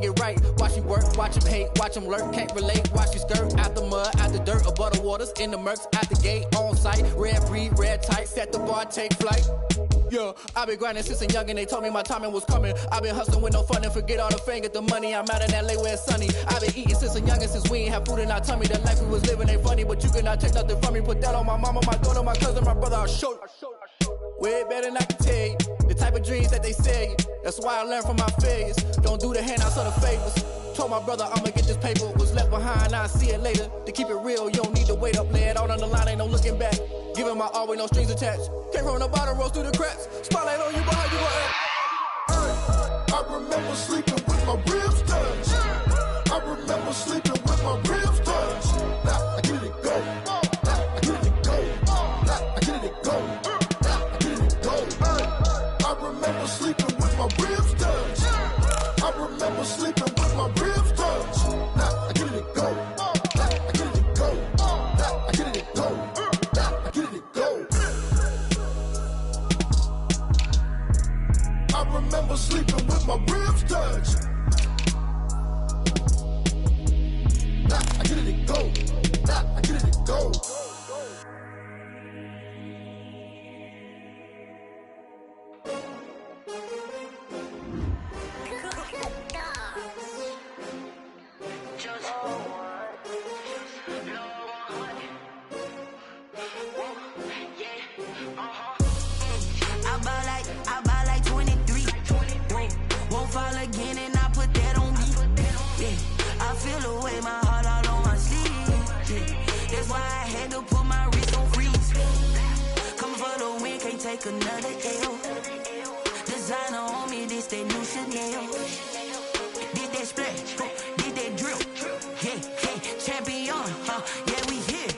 Get right, watch you work, watch him hate, watch him lurk, can't relate, watch you skirt, out the mud, out the dirt, above the waters, in the murks, out the gate, on site, red breed, red tight, set the bar, take flight. Yeah, I been grinding since a young and they told me my timing was coming. I been hustling with no fun and forget all the fame, get the money, I'm out in LA where it's sunny. I been eating since a young and since we ain't have food in our tummy. The life we was living ain't funny, but you cannot take nothing from me. Put that on my mama, my daughter, my cousin, my brother, I'll show you. Way better than I can tell you, the type of dreams that they sell you. That's why I learned from my failures. Don't do the handouts or the favors. Told my brother I'ma get this paper. Was left behind, I'll see it later. To keep it real, you don't need to wait up. Lay it out on the line, ain't no looking back. Giving my all with no strings attached. Came from the bottom, rose through the cracks. Spotlight on you, behind you, I remember sleeping with my ribs touched. I remember sleeping with my ribs touched. Now I get it go. Now I get it go. Now I get it go. Now I get it go. I remember sleeping with my ribs touched. I remember sleeping with my ribs touched. Now I get it go. Now I get it go. Now I get it go. Now I get it go. I remember sleeping with my ribs touched. Now I get it go. Now I get it go. I buy like 23. Won't fall again and I put that on me. Yeah, I feel the way my heart all on my sleeve. Yeah, that's why I had to put my wrist on freeze. Coming for the win, can't take another L. Designer on me, this that new Chanel. Did that splash, did that drill. Yeah, champion, yeah, we here.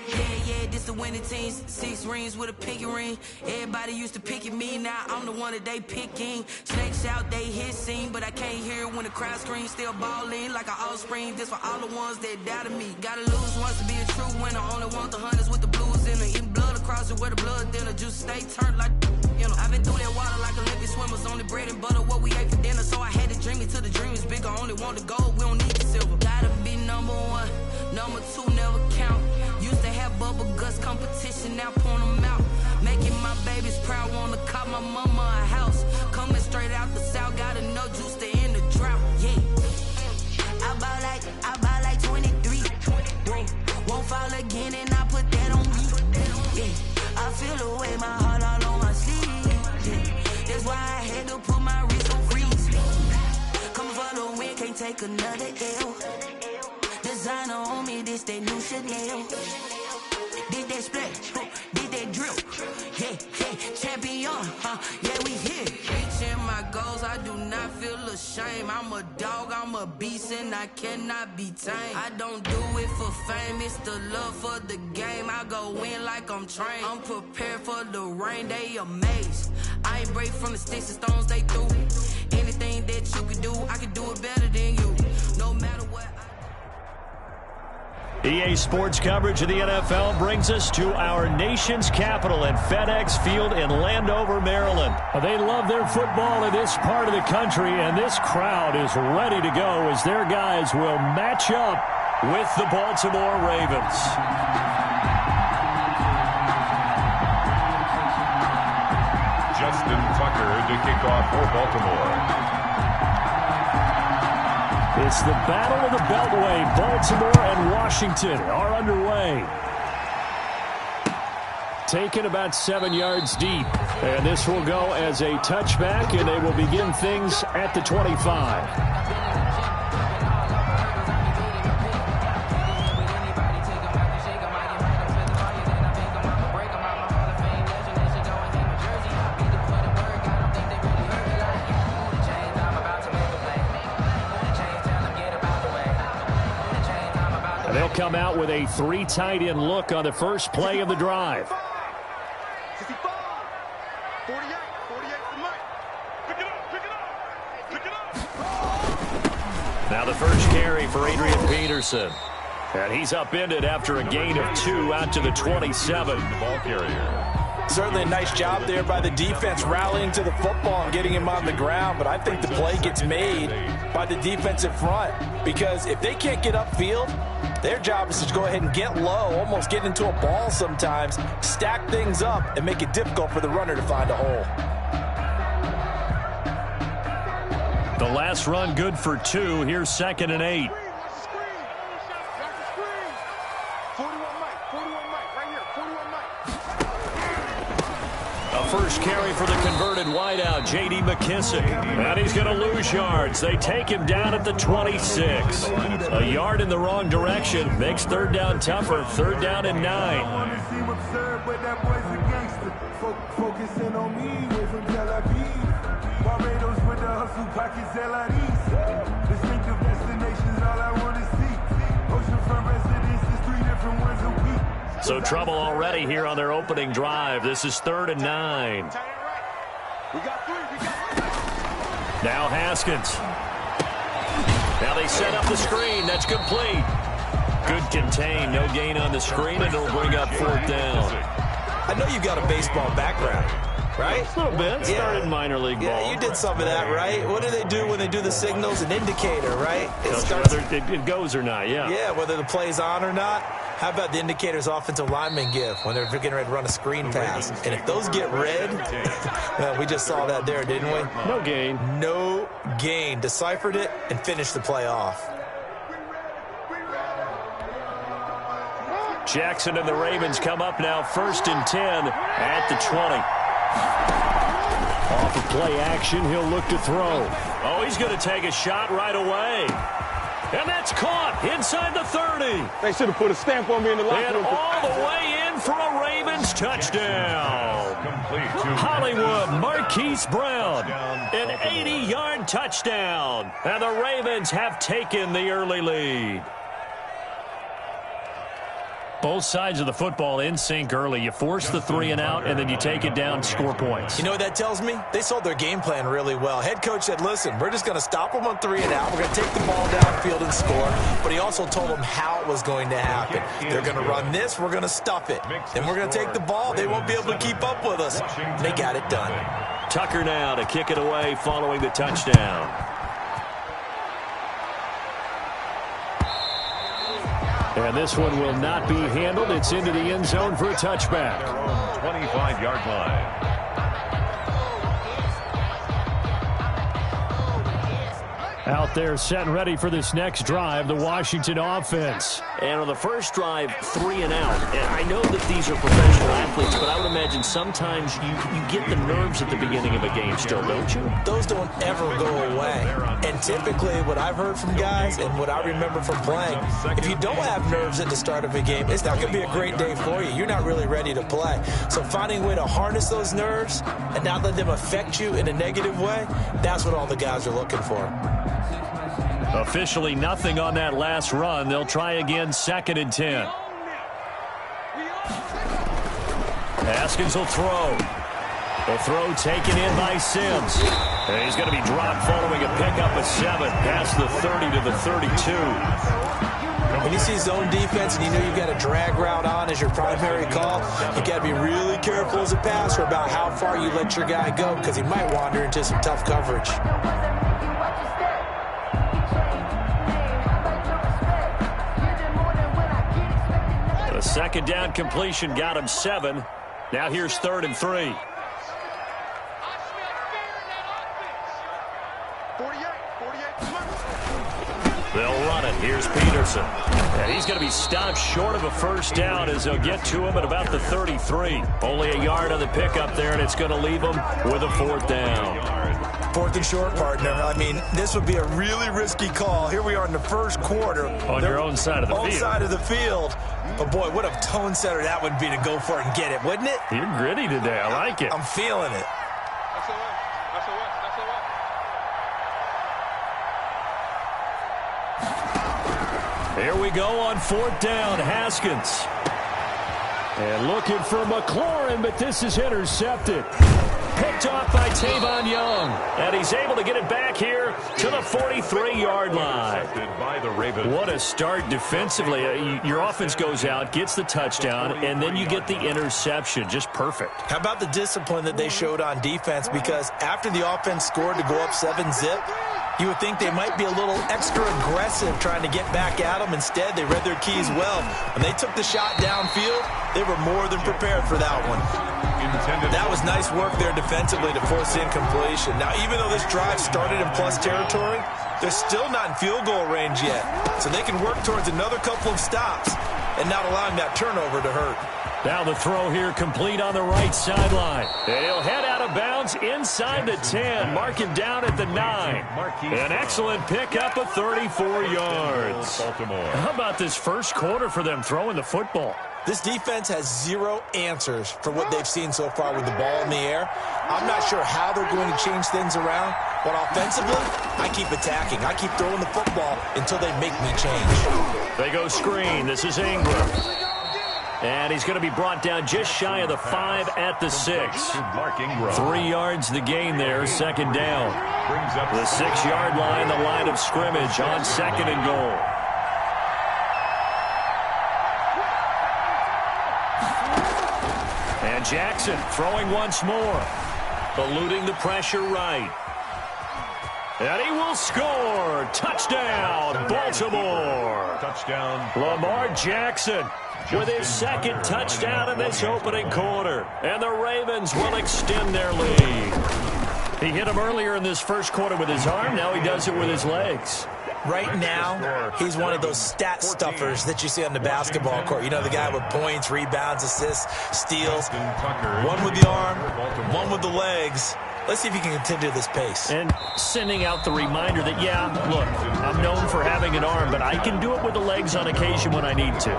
Yeah, this the winning team. 6 rings with a pinky ring. Everybody used to pick at me, now I'm the one that they picking. Snakes out, they hit scene, but I can't hear it when the crowd screams. Still balling like an offspring. This for all the ones that doubted me. Gotta lose once to be a true winner. Only want the hunters with the blues in it. Eating blood across it where the blood dinner. Juice stay turned like, you know. I've been through that water like Olympic swimmers. Only bread and butter, what we ate for dinner. So I had to dream it till the dream is bigger. Only want the gold, we don't need the silver. Gotta be number 1, number 2 never count. Used to have bubble guts competition, now point them out. Making my babies proud, wanna cop my mama a house. Coming straight out the south, got enough juice to end the drought. Yeah, I buy like 23. Won't fall again and I put that on me. Yeah, I feel the way my heart all on my sleeve. Yeah, that's why I had to put my wrist on freeze. Coming for the win, can't take another L. Designer on me, this that new Chanel. Did that splash, did that drill. Yeah, champion, yeah, we here. Reaching my goals, I do not feel ashamed. I'm a dog, I'm a beast, and I cannot be tamed. I don't do it for fame, it's the love for the game. I go in like I'm trained. I'm prepared for the rain, they amazed. I ain't break from the sticks and stones they threw. Anything that you can do, I can do it better than you. No matter what. EA Sports coverage of the NFL brings us to our nation's capital at FedEx Field in Landover, Maryland. They love their football in this part of the country, and this crowd is ready to go as their guys will match up with the Baltimore Ravens. Justin Tucker to kick off for Baltimore. It's the Battle of the Beltway. Baltimore and Washington are underway. Taken about 7 yards deep. And this will go as a touchback, and they will begin things at the 25. They'll come out with a 3 tight end look on the first play of the drive. 55, 48 for Mike. Pick it up. Now the first carry for Adrian Peterson. And he's upended after a gain of 2 out to the 27. The ball carrier. Certainly a nice job there by the defense rallying to the football and getting him on the ground, but I think the play gets made by the defensive front because if they can't get upfield, their job is to go ahead and get low, almost get into a ball sometimes, stack things up, and make it difficult for the runner to find a hole. The last run good for 2. Here's 2nd and 8. A first carry for the converted wideout, J.D. McKissick. And he's going to lose yards. They take him down at the 26. A yard in the wrong direction. Makes 3rd down tougher. 3rd down and 9. Focusing on me, way from Tel Aviv. Barbados with the hustle pockets, LRDs. Distinctive destinations, all I want to see. Oceanfront residences, 3 different ones a week. So trouble already here on their opening drive. This is 3rd and 9. Now Haskins. Now they set up the screen. That's complete. Good contain. No gain on the screen, and it'll bring up 4th down. I know you've got a baseball background, right? A little bit. Started minor league ball. Yeah, you did some of that, right? What do they do when they do the signals? An indicator, right? Whether it goes or not, yeah. Yeah, whether the play's on or not. How about the indicators offensive linemen give when they're getting ready to run a screen pass? And if those get red, well, we just saw that there, didn't we? No gain. No gain. Deciphered it and finished the play off. Jackson and the Ravens come up now 1st and 10 at the 20. Off of play action, he'll look to throw. Oh, he's going to take a shot right away. And that's caught inside the 30. They should have put a stamp on me in the locker room. And all the way in for a Ravens touchdown. Hollywood Marquise Brown, an 80-yard touchdown. And the Ravens have taken the early lead. Both sides of the football in sync early. You force the 3 and out, and then you take it down, score points. You know what that tells me? They sold their game plan really well. Head coach said, listen, we're just going to stop them on 3 and out. We're going to take the ball downfield and score. But he also told them how it was going to happen. They're going to run this. We're going to stuff it. Then we're going to take the ball. They won't be able to keep up with us. And they got it done. Tucker now to kick it away following the touchdown. And this one will not be handled. It's into the end zone for a touchback. 25-yard line. Out there set and ready for this next drive, the Washington offense. And on the first drive, 3 and out. And I know that these are professional athletes, but I would imagine sometimes you get the nerves at the beginning of a game still, don't you? Those don't ever go away. And typically what I've heard from guys and what I remember from playing, if you don't have nerves at the start of a game, it's not going to be a great day for you. You're not really ready to play. So finding a way to harness those nerves and not let them affect you in a negative way, that's what all the guys are looking for. Officially nothing on that last run. They'll try again, 2nd and 10. Haskins will throw. The throw taken in by Sims. And he's going to be dropped following a pickup of 7 past the 30 to the 32. When you see zone defense and you know you've got a drag route on as your primary call, you got to be really careful as a passer about how far you let your guy go because he might wander into some tough coverage. The 2nd down completion got him 7. Now here's 3rd and 3. They'll run it. Here's Peterson. And he's going to be stopped short of a first down as they'll get to him at about the 33. Only a yard on the pickup there, and it's going to leave him with a 4th down. 4th and short, partner. I mean, this would be a really risky call. Here we are in the first quarter. On your own side of the field. Own side of the field. But, boy, what a tone setter that would be to go for it and get it, wouldn't it? You're gritty today. I like it. I'm feeling it. Here we go on 4th down. Haskins. And looking for McLaurin, but this is intercepted. Picked off by Tavon Young. And he's able to get it back here to the 43-yard line. What a start defensively. Your offense goes out, gets the touchdown, and then you get the interception. Just perfect. How about the discipline that they showed on defense? Because after the offense scored to go up 7-zip, you would think they might be a little extra aggressive trying to get back at them. Instead, they read their keys well. When they took the shot downfield, they were more than prepared for that one. That was nice work there defensively to force incompletion. Now, even though this drive started in plus territory, they're still not in field goal range yet. So they can work towards another couple of stops and not allowing that turnover to hurt. Now the throw here complete on the right sideline. And he'll head out of bounds inside the 10. Mark him down at the 9. An excellent pickup of 34 yards. How about this first quarter for them throwing the football? This defense has zero answers for what they've seen so far with the ball in the air. I'm not sure how they're going to change things around, but offensively, I keep attacking. I keep throwing the football until they make me change. They go screen. This is Ingram. And he's going to be brought down just shy of the 5 at the 6. 3 yards the gain there, second down. The 6-yard line, the line of scrimmage on second and goal. And Jackson throwing once more, eluding the pressure right. And he will score. Touchdown, Baltimore. Touchdown. Lamar Jackson with his second touchdown in this opening quarter. And the Ravens will extend their lead. He hit him earlier in this first quarter with his arm. Now he does it with his legs. Right now, he's one of those stat stuffers that you see on the basketball court. You know, the guy with points, rebounds, assists, steals. One with the arm, one with the legs. Let's see if he can continue this pace. And sending out the reminder that, yeah, look, I'm known for having an arm, but I can do it with the legs on occasion when I need to.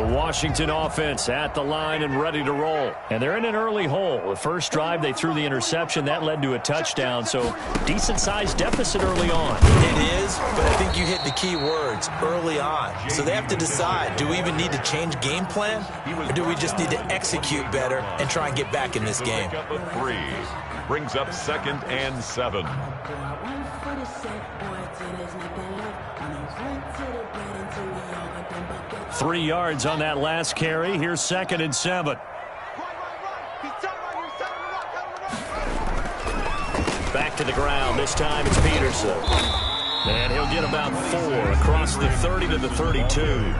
Washington offense at the line and ready to roll. And they're in an early hole. The first drive, they threw the interception. That led to a touchdown. So decent-sized deficit early on. It is, but I think you hit the key words, early on. So they have to decide, do we even need to change game plan? Or do we just need to execute better and try and get back in this game? 3 brings up 2nd and 7. 3 yards on that last carry. Here's 2nd and 7. Back to the ground. This time it's Peterson. And he'll get about 4 across the 30 to the 32.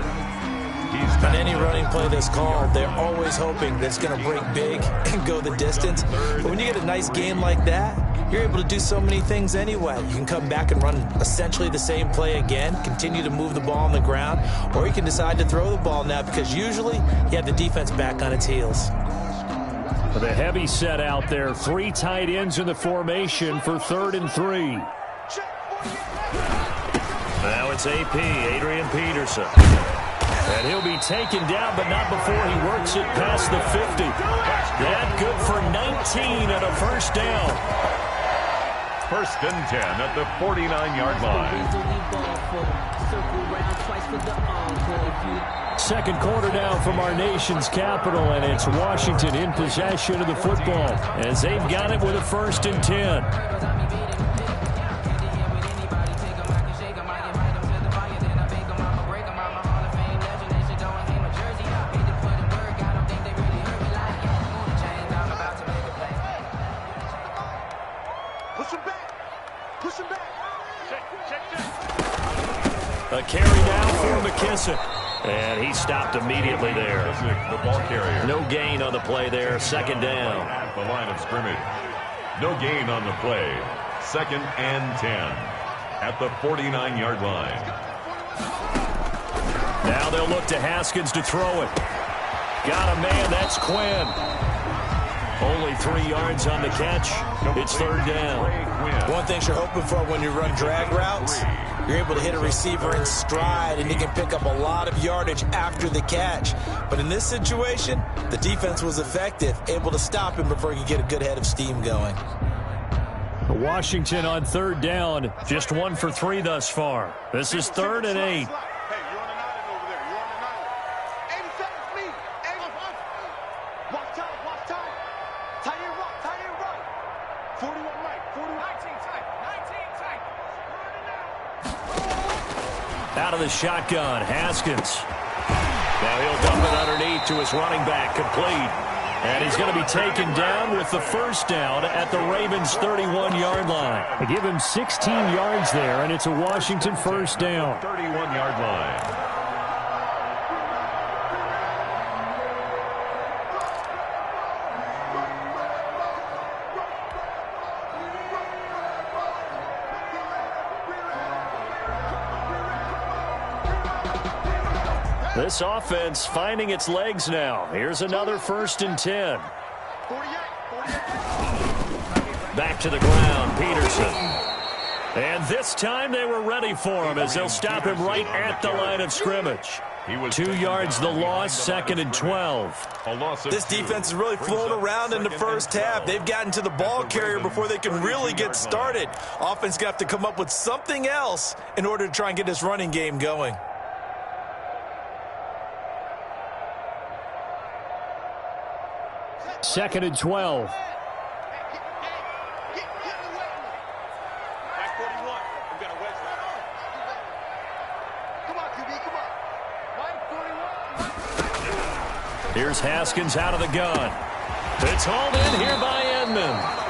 On any running play that's called, they're always hoping that it's going to break big and go the distance. But when you get a nice game like that, you're able to do so many things anyway. You can come back and run essentially the same play again, continue to move the ball on the ground, or you can decide to throw the ball now because usually you have the defense back on its heels. The heavy set out there. 3 tight ends in the formation for 3rd and 3. Now it's AP, Adrian Peterson. And he'll be taken down, but not before he works it past the 50. That good for 19 and a first down. 1st and 10 at the 49-yard line. Second quarter now from our nation's capital, and it's Washington in possession of the football as they've got it with a 1st and 10. A carry down for McKissick. And he stopped immediately there. The ball carrier. No gain on the play there. 2nd down. At the line of scrimmage. No gain on the play. 2nd and 10 at the 49-yard line. Now they'll look to Haskins to throw it. Got a man. That's Quinn. Only 3 yards on the catch. It's 3rd down. One thing you're hoping for when you run drag routes you're able to hit a receiver in stride, and he can pick up a lot of yardage after the catch. But in this situation, the defense was effective, able to stop him before he could get a good head of steam going. Washington on third down, just 1 for 3 thus far. This is 3rd and 8. Out of the shotgun, Haskins. Now he'll dump it underneath to his running back, complete. And he's going to be taken down with the first down at the Ravens' 31-yard line. They give him 16 yards there, and it's a Washington first down. 31-yard line. This offense finding its legs now. Here's another 1st and 10. Back to the ground, Peterson. And this time they were ready for him as they'll stop him right at the line of scrimmage. 2 yards the loss, 2nd and 12. This defense has really flown around in the first half. They've gotten to the ball carrier before they can really get started. Offense got to come up with something else in order to try and get this running game going. 2nd and 12. Here's Haskins out of the gun. It's hauled in here by Edmond.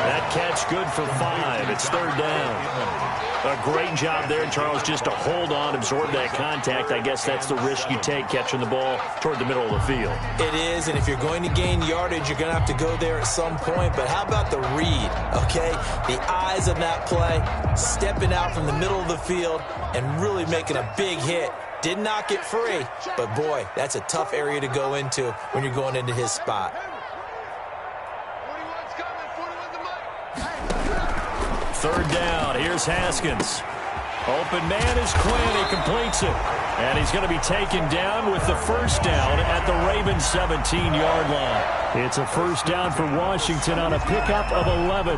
That catch good for 5. It's 3rd down. A great job there, Charles, just to hold on, absorb that contact. I guess that's the risk you take catching the ball toward the middle of the field. It is, and if you're going to gain yardage, you're going to have to go there at some point. But how about the read, okay? The eyes of that play, stepping out from the middle of the field and really making a big hit. Did not get free, but boy, that's a tough area to go into when you're going into his spot. 3rd down. Here's Haskins. Open man is Quinn. He completes it. And he's going to be taken down with the first down at the Ravens' 17-yard line. It's a first down for Washington on a pickup of 11.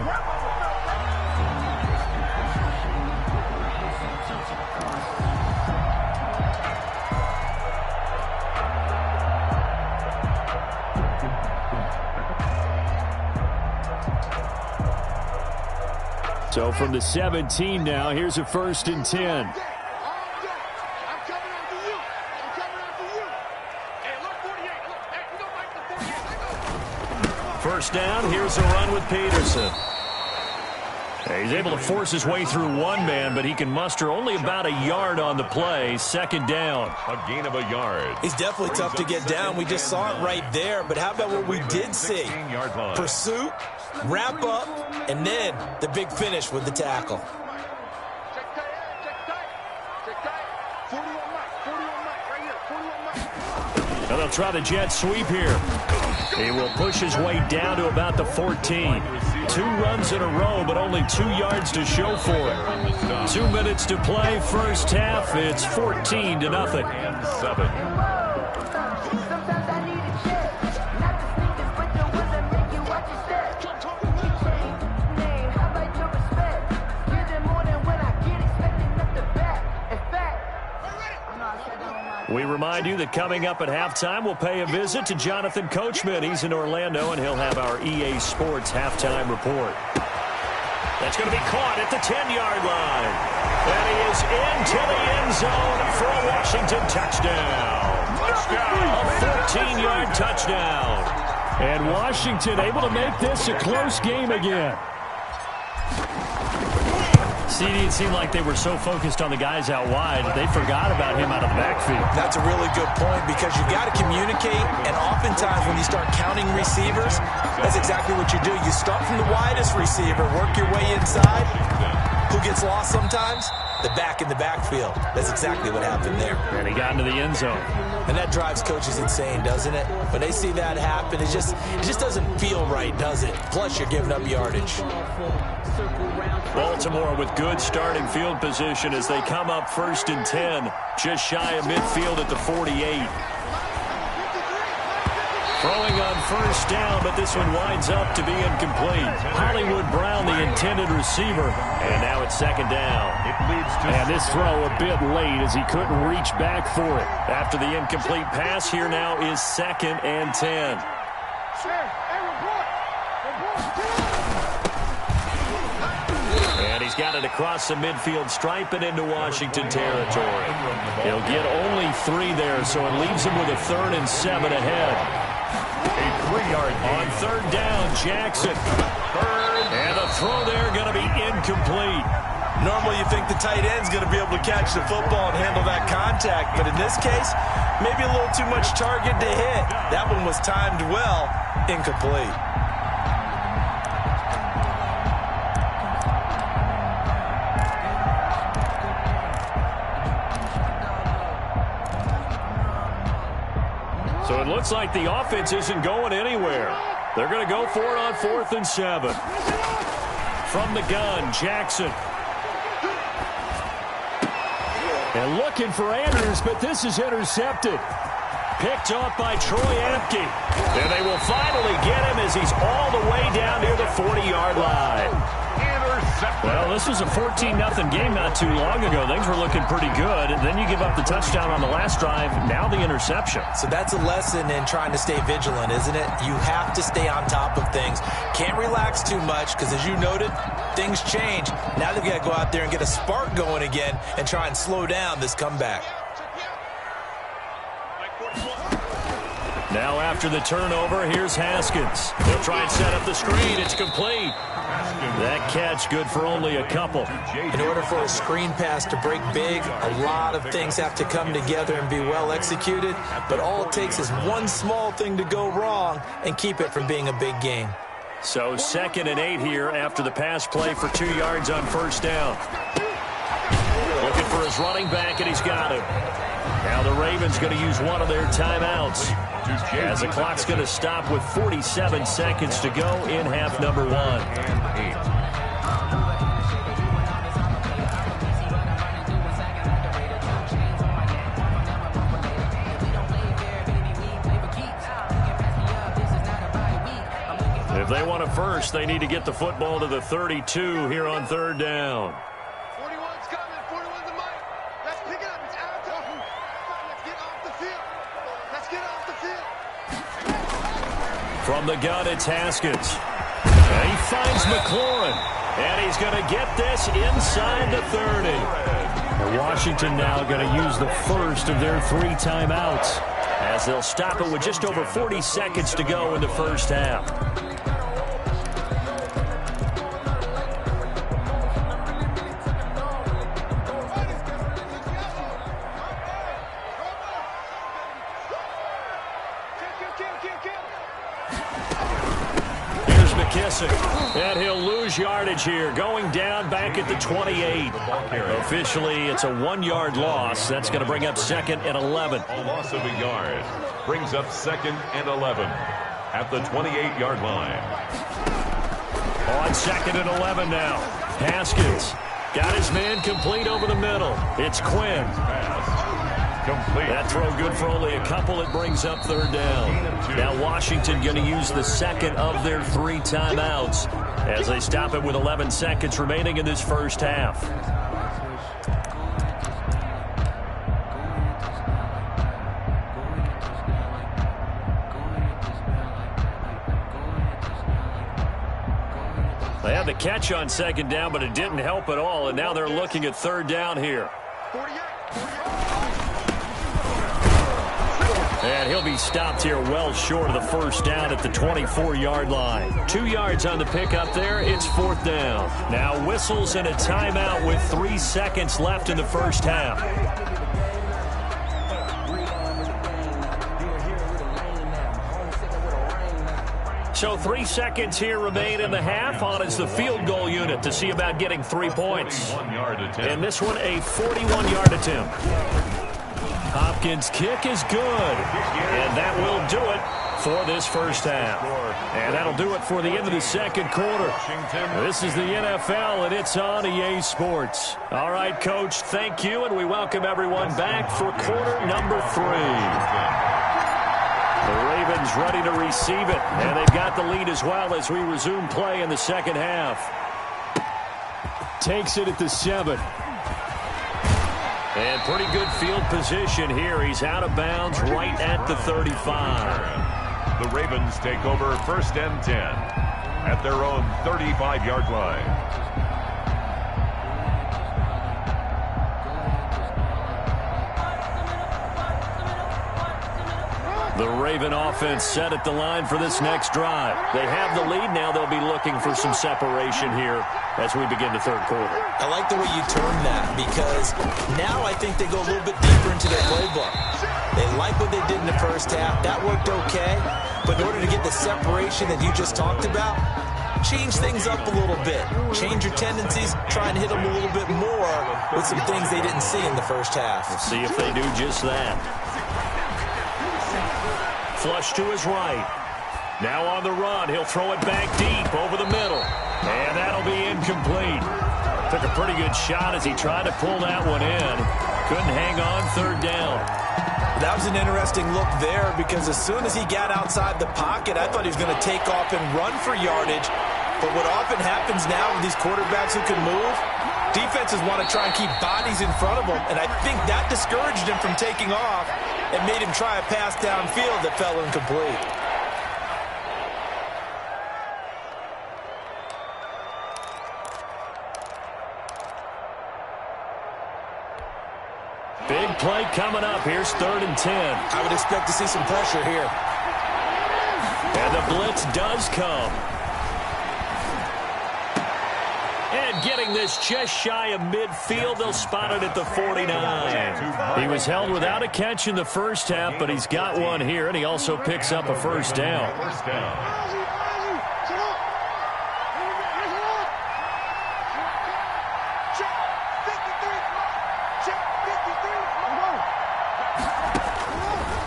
So from the 17 now, here's a 1st and 10. First down, here's a run with Peterson. He's able to force his way through one man, but he can muster only about a yard on the play. 2nd down. A gain of a yard. He's definitely tough to get down. We just saw it right there. But how about what we did see? Pursuit, wrap up, and then the big finish with the tackle. Now they'll try the jet sweep here. He will push his way down to about the 14. 2 runs in a row, but only 2 yards to show for it. 2 minutes to play, first half. It's 14-0. And 7. We remind you that coming up at halftime, we'll pay a visit to Jonathan Coachman. He's in Orlando, and he'll have our EA Sports halftime report. That's going to be caught at the 10-yard line. And he is into the end zone for a Washington touchdown. A 14-yard touchdown. And Washington able to make this a close game again. CD, it seemed like they were so focused on the guys out wide that they forgot about him out of the backfield. That's a really good point because you got to communicate, and oftentimes when you start counting receivers, that's exactly what you do. You start from the widest receiver, work your way inside. Who gets lost sometimes? the back in the backfield. That's exactly what happened there. And he got into the end zone. And that drives coaches insane, doesn't it? When they see that happen, it just doesn't feel right, does it? Plus, you're giving up yardage. Baltimore with good starting field position as they come up 1st and 10, just shy of midfield at the 48. Throwing on 1st down, but this one winds up to be incomplete. Hollywood Brown, the intended receiver, and now it's 2nd down. And this throw a bit late as he couldn't reach back for it. After the incomplete pass, here now is 2nd and 10. And he's got it across the midfield stripe and into Washington territory. He'll get only 3 there, so it leaves him with a 3rd and 7 ahead. A 3-yard On 3rd down, Jackson. And the throw there going to be incomplete. Normally you think the tight end's going to be able to catch the football and handle that contact, but in this case, maybe a little too much target to hit. That one was timed well, incomplete. So it looks like the offense isn't going anywhere. They're going to go for it on 4th and 7. From the gun, Jackson. And looking for Andrews, but this is intercepted. Picked off by Troy Apke. And they will finally get him as he's all the way down near the 40-yard line. Well, this was a 14-0 game not too long ago. Things were looking pretty good. And then you give up the touchdown on the last drive. Now the interception. So that's a lesson in trying to stay vigilant, isn't it? You have to stay on top of things. Can't relax too much because, as you noted, things change. Now they've got to go out there and get a spark going again and try and slow down this comeback. Now after the turnover, here's Haskins. He'll try and set up the screen. It's complete. That catch good for only a couple. In order for a screen pass to break big, a lot of things have to come together and be well executed. But all it takes is one small thing to go wrong and keep it from being a big game. So 2nd and 8 here after the pass play for 2 yards on 1st down. Looking for his running back, and he's got him. Now the Ravens going to use one of their timeouts, as the clock's going to stop with 47 seconds to go in half number 1. If they want a first, they need to get the football to the 32 here on 3rd down. 41's coming. 41's the mic. Let's pick it up. It's out of time. Let's get off the field. Let's get off the field. From the gun, it's Haskins. And he finds McLaurin. And he's going to get this inside the 30. And Washington now going to use the first of their 3 timeouts, as they'll stop it with just over 40 seconds to go in the first half. And he'll lose yardage here, going down back at the 28. Officially, it's a 1-yard loss. That's going to bring up 2nd and 11. A loss of a yard brings up 2nd and 11 at the 28-yard line. On 2nd and 11 now. Haskins got his man complete over the middle. It's Quinn. Complete. That throw good for only a couple. It brings up 3rd down. Now Washington going to use the 2nd of their 3 timeouts as they stop it with 11 seconds remaining in this first half. They had the catch on 2nd down, but it didn't help at all, and now they're looking at 3rd down here. And he'll be stopped here well short of the first down at the 24-yard line. 2 yards on the pickup there. It's 4th down. Now whistles and a timeout with 3 seconds left in the first half. So 3 seconds here remain in the half. On is the field goal unit to see about getting 3 points. And this one, a 41-yard attempt. Hopkins' kick is good. And that will do it for this first half. And that'll do it for the end of the second quarter. This is the NFL, and it's on EA Sports. All right, Coach, thank you, and we welcome everyone back for quarter number 3. The Ravens ready to receive it, and they've got the lead as well as we resume play in the second half. Takes it at the 7. And pretty good field position here. He's out of bounds right at the 35. The Ravens take over 1st and 10 at their own 35-yard line. The Raven offense set at the line for this next drive. They have the lead. Now they'll be looking for some separation here as we begin the third quarter. I like the way you term that, because now I think they go a little bit deeper into their playbook. They like what they did in the first half. That worked okay. But in order to get the separation that you just talked about, change things up a little bit. Change your tendencies. Try and hit them a little bit more with some things they didn't see in the first half. We'll see if they do just that. Flush to his right. Now on the run. He'll throw it back deep over the middle. And that'll be incomplete. Took a pretty good shot as he tried to pull that one in. Couldn't hang on third down. That was an interesting look there, because as soon as he got outside the pocket, I thought he was going to take off and run for yardage. But what often happens now with these quarterbacks who can move, defenses want to try and keep bodies in front of them, and I think that discouraged him from taking off and made him try a pass downfield that fell incomplete. Big play coming up. Here's 3rd and 10. I would expect to see some pressure here. And the blitz does come. And getting this just shy of midfield, they'll spot it at the 49. He was held without a catch in the first half, but he's got one here, and he also picks up a first down.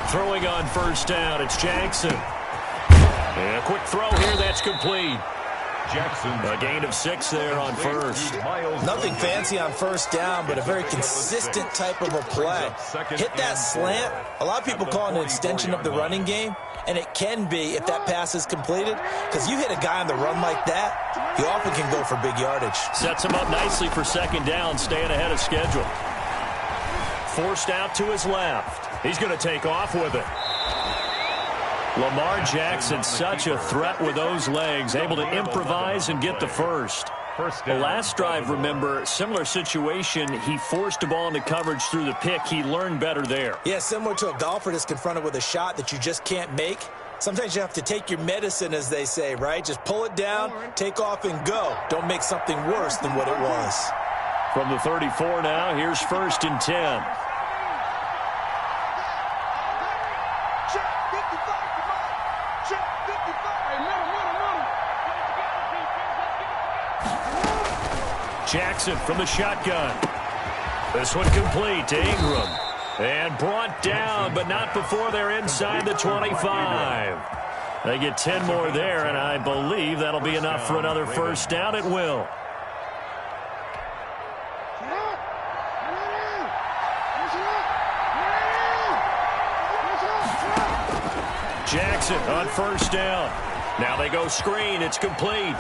Throwing on first down, it's Jackson. And a quick throw here, that's complete. Jackson, a gain of 6 there on first. Nothing fancy on first down, but a very consistent type of a play. Hit that slant. A lot of people call it an extension of the running game, and it can be if that pass is completed, because you hit a guy on the run like that, he often can go for big yardage. Sets him up nicely for second down, staying ahead of schedule. Forced out to his left. He's going to take off with it. Lamar Jackson, such a threat with those legs, able to improvise and get the first. The last drive, remember, similar situation. He forced the ball into coverage through the pick. He learned better there. Yeah, similar to a golfer that's confronted with a shot that you just can't make. Sometimes you have to take your medicine, as they say, right? Just pull it down, take off, and go. Don't make something worse than what it was. From the 34 now, here's 1st and 10. Jackson from the shotgun. This one complete to Ingram. And brought down, but not before they're inside the 25. They get 10 more there, and I believe that'll be enough for another first down. It will. Jackson on first down. Now they go screen. It's complete.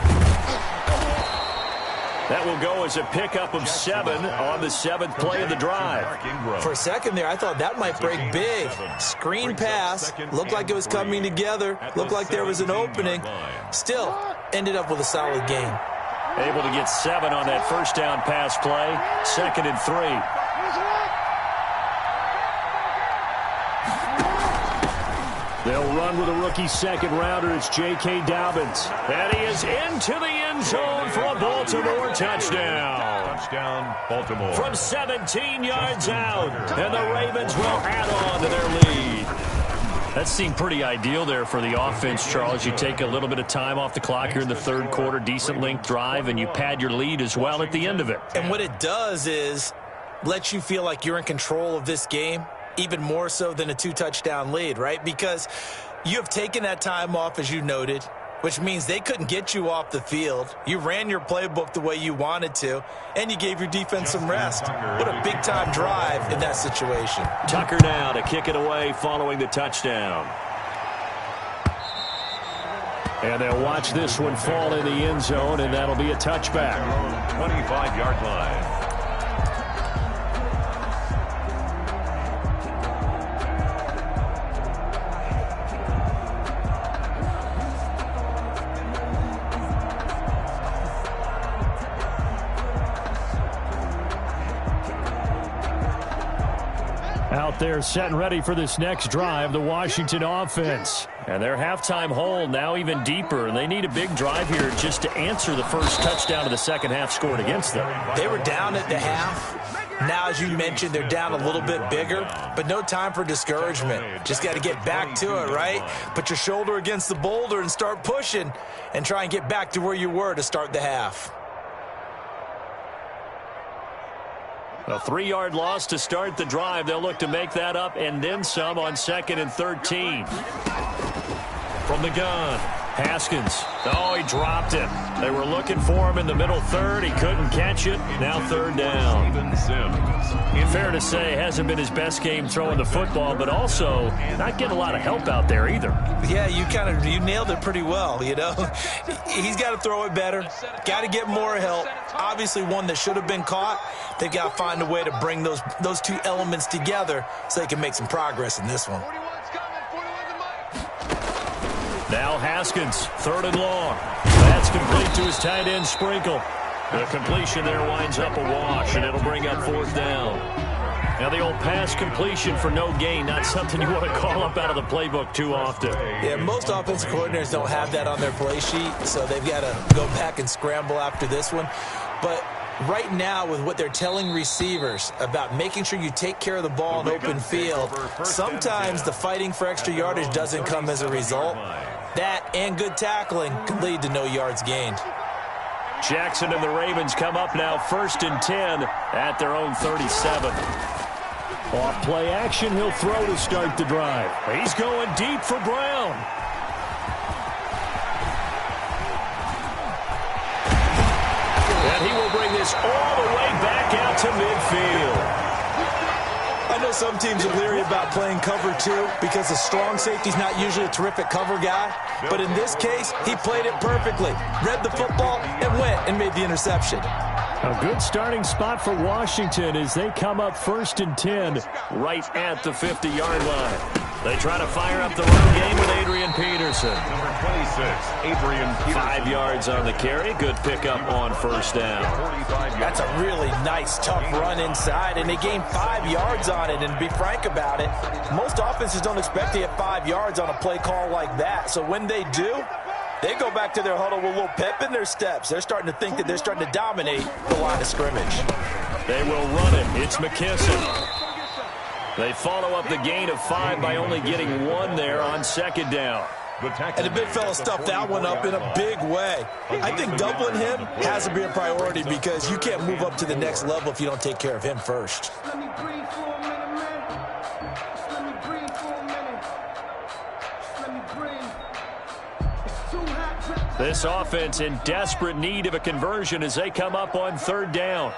That will go as a pickup of 7 on the 7th play of the drive. For a second there, I thought that might break big. Screen pass. Looked like it was coming together. Looked like there was an opening. Still, ended up with a solid gain. Able to get 7 on that first down pass play. 2nd and 3. They'll run with a rookie second-rounder. It's J.K. Dobbins. And he is into the end zone for a Baltimore touchdown. Touchdown, Baltimore. From 17 yards out. And the Ravens will add on to their lead. That seemed pretty ideal there for the offense, Charles. You take a little bit of time off the clock here in the third quarter, decent length drive, and you pad your lead as well at the end of it. And what it does is lets you feel like you're in control of this game, even more so than a 2-touchdown lead, right? Because you have taken that time off, as you noted, which means they couldn't get you off the field. You ran your playbook the way you wanted to, and you gave your defense some rest. What a big-time drive in that situation. Tucker now to kick it away following the touchdown. And they'll watch this one fall in the end zone, and that'll be a touchback. 25-yard line. Out there set and ready for this next drive, the Washington offense. And their halftime hole now even deeper, and they need a big drive here just to answer the first touchdown of the second half scored against them. They were down at the half. Now, as you mentioned, they're down a little bit bigger, but no time for discouragement. Just got to get back to it, right? Put your shoulder against the boulder and start pushing and try and get back to where you were to start the half. A 3-yard loss to start the drive. They'll look to make that up and then some on 2nd and 13. From the gun, Haskins. Oh, he dropped it. They were looking for him in the middle third. He couldn't catch it. Now 3rd down. Fair to say, hasn't been his best game throwing the football, but also not getting a lot of help out there either. Yeah, you nailed it pretty well, you know. He's got to throw it better. Got to get more help. Obviously one that should have been caught. They've got to find a way to bring those two elements together so they can make some progress in this one. Now Haskins, 3rd and long. That's complete to his tight end, Sprinkle. The completion there winds up a wash, and it'll bring up 4th down. Now the old pass completion for no gain, not something you want to call up out of the playbook too often. Yeah, most offensive coordinators don't have that on their play sheet, so they've got to go back and scramble after this one. But right now, with what they're telling receivers about making sure you take care of the ball in open field, sometimes the fighting for extra yardage doesn't come as a result. That and good tackling can lead to no yards gained. Jackson and the Ravens come up now 1st and 10 at their own 37. Off play action, he'll throw to start the drive. He's going deep for Brown. And he will bring this all the way back out to midfield. I know some teams are leery about playing cover 2 because the strong safety's not usually a terrific cover guy. But in this case, he played it perfectly. Read the football and went and made the interception. A good starting spot for Washington as they come up 1st and 10 right at the 50-yard line. They try to fire up the run game with Adrian Peterson. Number 26, Adrian Peterson. 5 yards on the carry. Good pickup on 1st down. That's a really nice, tough run inside, and they gained 5 yards on it. And to be frank about it, most offenses don't expect to get 5 yards on a play call like that. So when they do, they go back to their huddle with a little pep in their steps. They're starting to think that they're starting to dominate the line of scrimmage. They will run it. It's McKisson. They follow up the gain of 5 by only getting 1 there on 2nd down. And the big fella stuffed that one up in a big way. I think doubling him has to be a priority because you can't move up to the next level if you don't take care of him first. Let me breathe for a minute, man. Just let me breathe for a minute. Just let me breathe. It's too hot. This offense in desperate need of a conversion as they come up on 3rd down.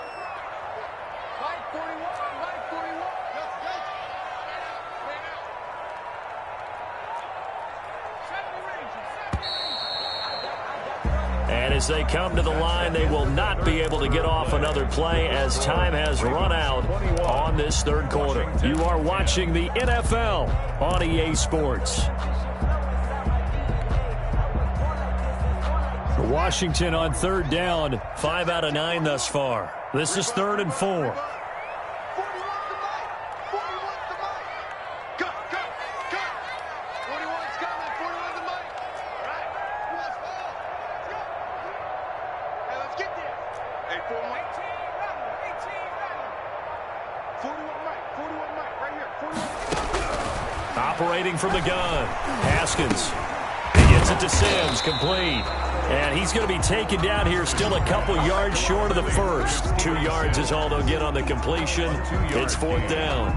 And as they come to the line, they will not be able to get off another play as time has run out on this 3rd quarter. You are watching the NFL on EA Sports. Washington on 3rd down, 5 out of 9 thus far. This is 3rd and 4. operating from the gun. Haskins. He gets it to Sims, complete. And he's going to be taken down here still a couple yards short of the first. 2 yards is all they'll get on the completion. It's 4th down.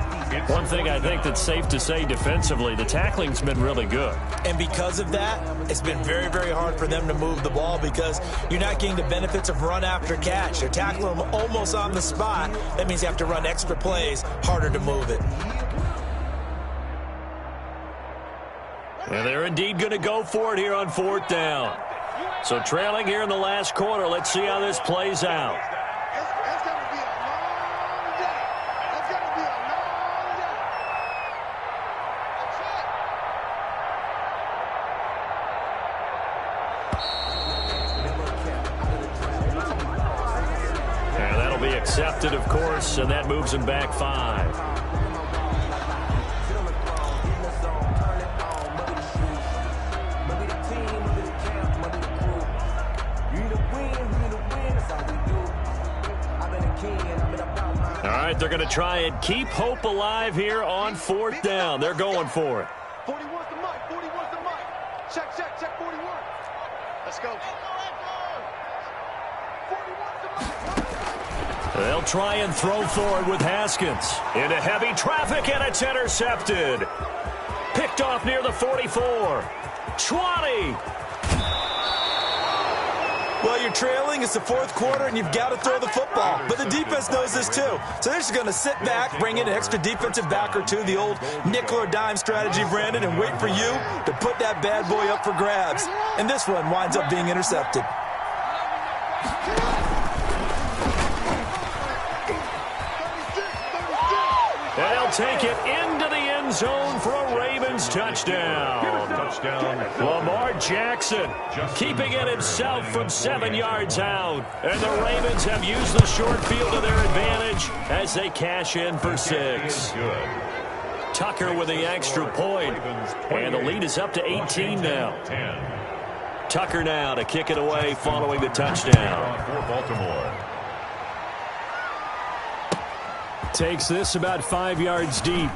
One thing I think that's safe to say defensively, the tackling's been really good. And because of that, it's been very, very hard for them to move the ball because you're not getting the benefits of run after catch. They're tackling them almost on the spot. That means you have to run extra plays, harder to move it. And they're indeed going to go for it here on 4th down. So trailing here in the last quarter. Let's see how this plays out. It's going to be a long day. It's going to be a long day. And that'll be accepted, of course, and that moves them back 5. All right, they're going to try and keep hope alive here on 4th down. They're going for it. 41's the mic. 41's the mic. Check 41. Let's go. 41's the mic. They'll try and throw forward with Haskins. Into heavy traffic, and it's intercepted. Picked off near the 44. 20. Well, you're trailing. It's the 4th quarter, and you've got to throw the football. But the defense knows this, too. So they're just going to sit back, bring in an extra defensive back or two, the old nickel or dime strategy, Brandon, and wait for you to put that bad boy up for grabs. And this one winds up being intercepted. They'll take it into the end zone for a Ravens touchdown. Lamar Jackson keeping it himself from 7 yards out. And the Ravens have used the short field to their advantage as they cash in for 6. Tucker with the extra point. And the lead is up to 18 now. Tucker now to kick it away following the touchdown. For Baltimore. Takes this about 5 yards deep.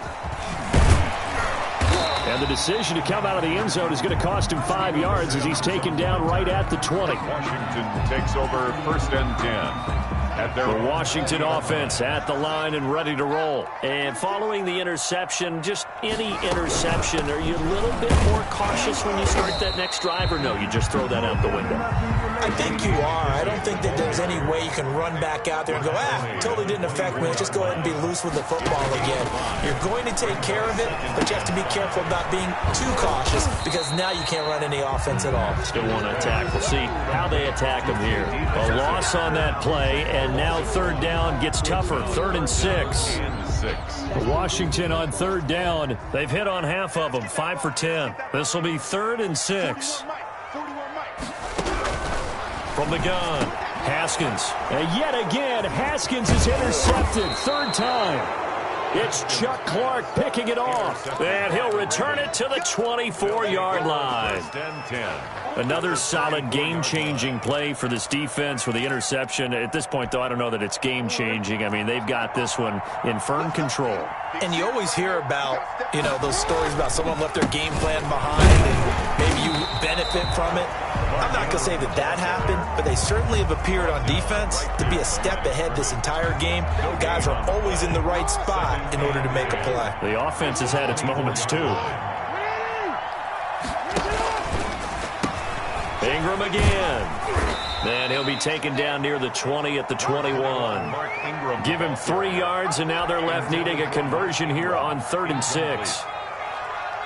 And the decision to come out of the end zone is going to cost him 5 yards as he's taken down right at the 20. Washington takes over 1st and 10. The Washington offense at the line and ready to roll. And following the interception, just any interception, are you a little bit more cautious when you start that next drive, or no, you just throw that out the window? I think you are. I don't think that there's any way you can run back out there and go, totally didn't affect me. Let's just go ahead and be loose with the football again. You're going to take care of it, but you have to be careful about being too cautious because now you can't run any offense at all. Still want to attack. We'll see how they attack them here. A loss on that play, and now 3rd down gets tougher. 3rd and 6. Washington on 3rd down. They've hit on half of them, 5 for 10. This will be 3rd and 6. From the gun, Haskins. And yet again, Haskins is intercepted. 3rd time. It's Chuck Clark picking it off. And he'll return it to the 24-yard line. Another solid game-changing play for this defense with the interception. At this point, though, I don't know that it's game-changing. I mean, they've got this one in firm control. And you always hear about, those stories about someone left their game plan behind and maybe you benefit from it. I'm not going to say that happened, but they certainly have appeared on defense to be a step ahead this entire game. Guys are always in the right spot in order to make a play. The offense has had its moments, too. Ingram again. And he'll be taken down near the 20 at the 21. Give him 3 yards, and now they're left needing a conversion here on 3rd and 6.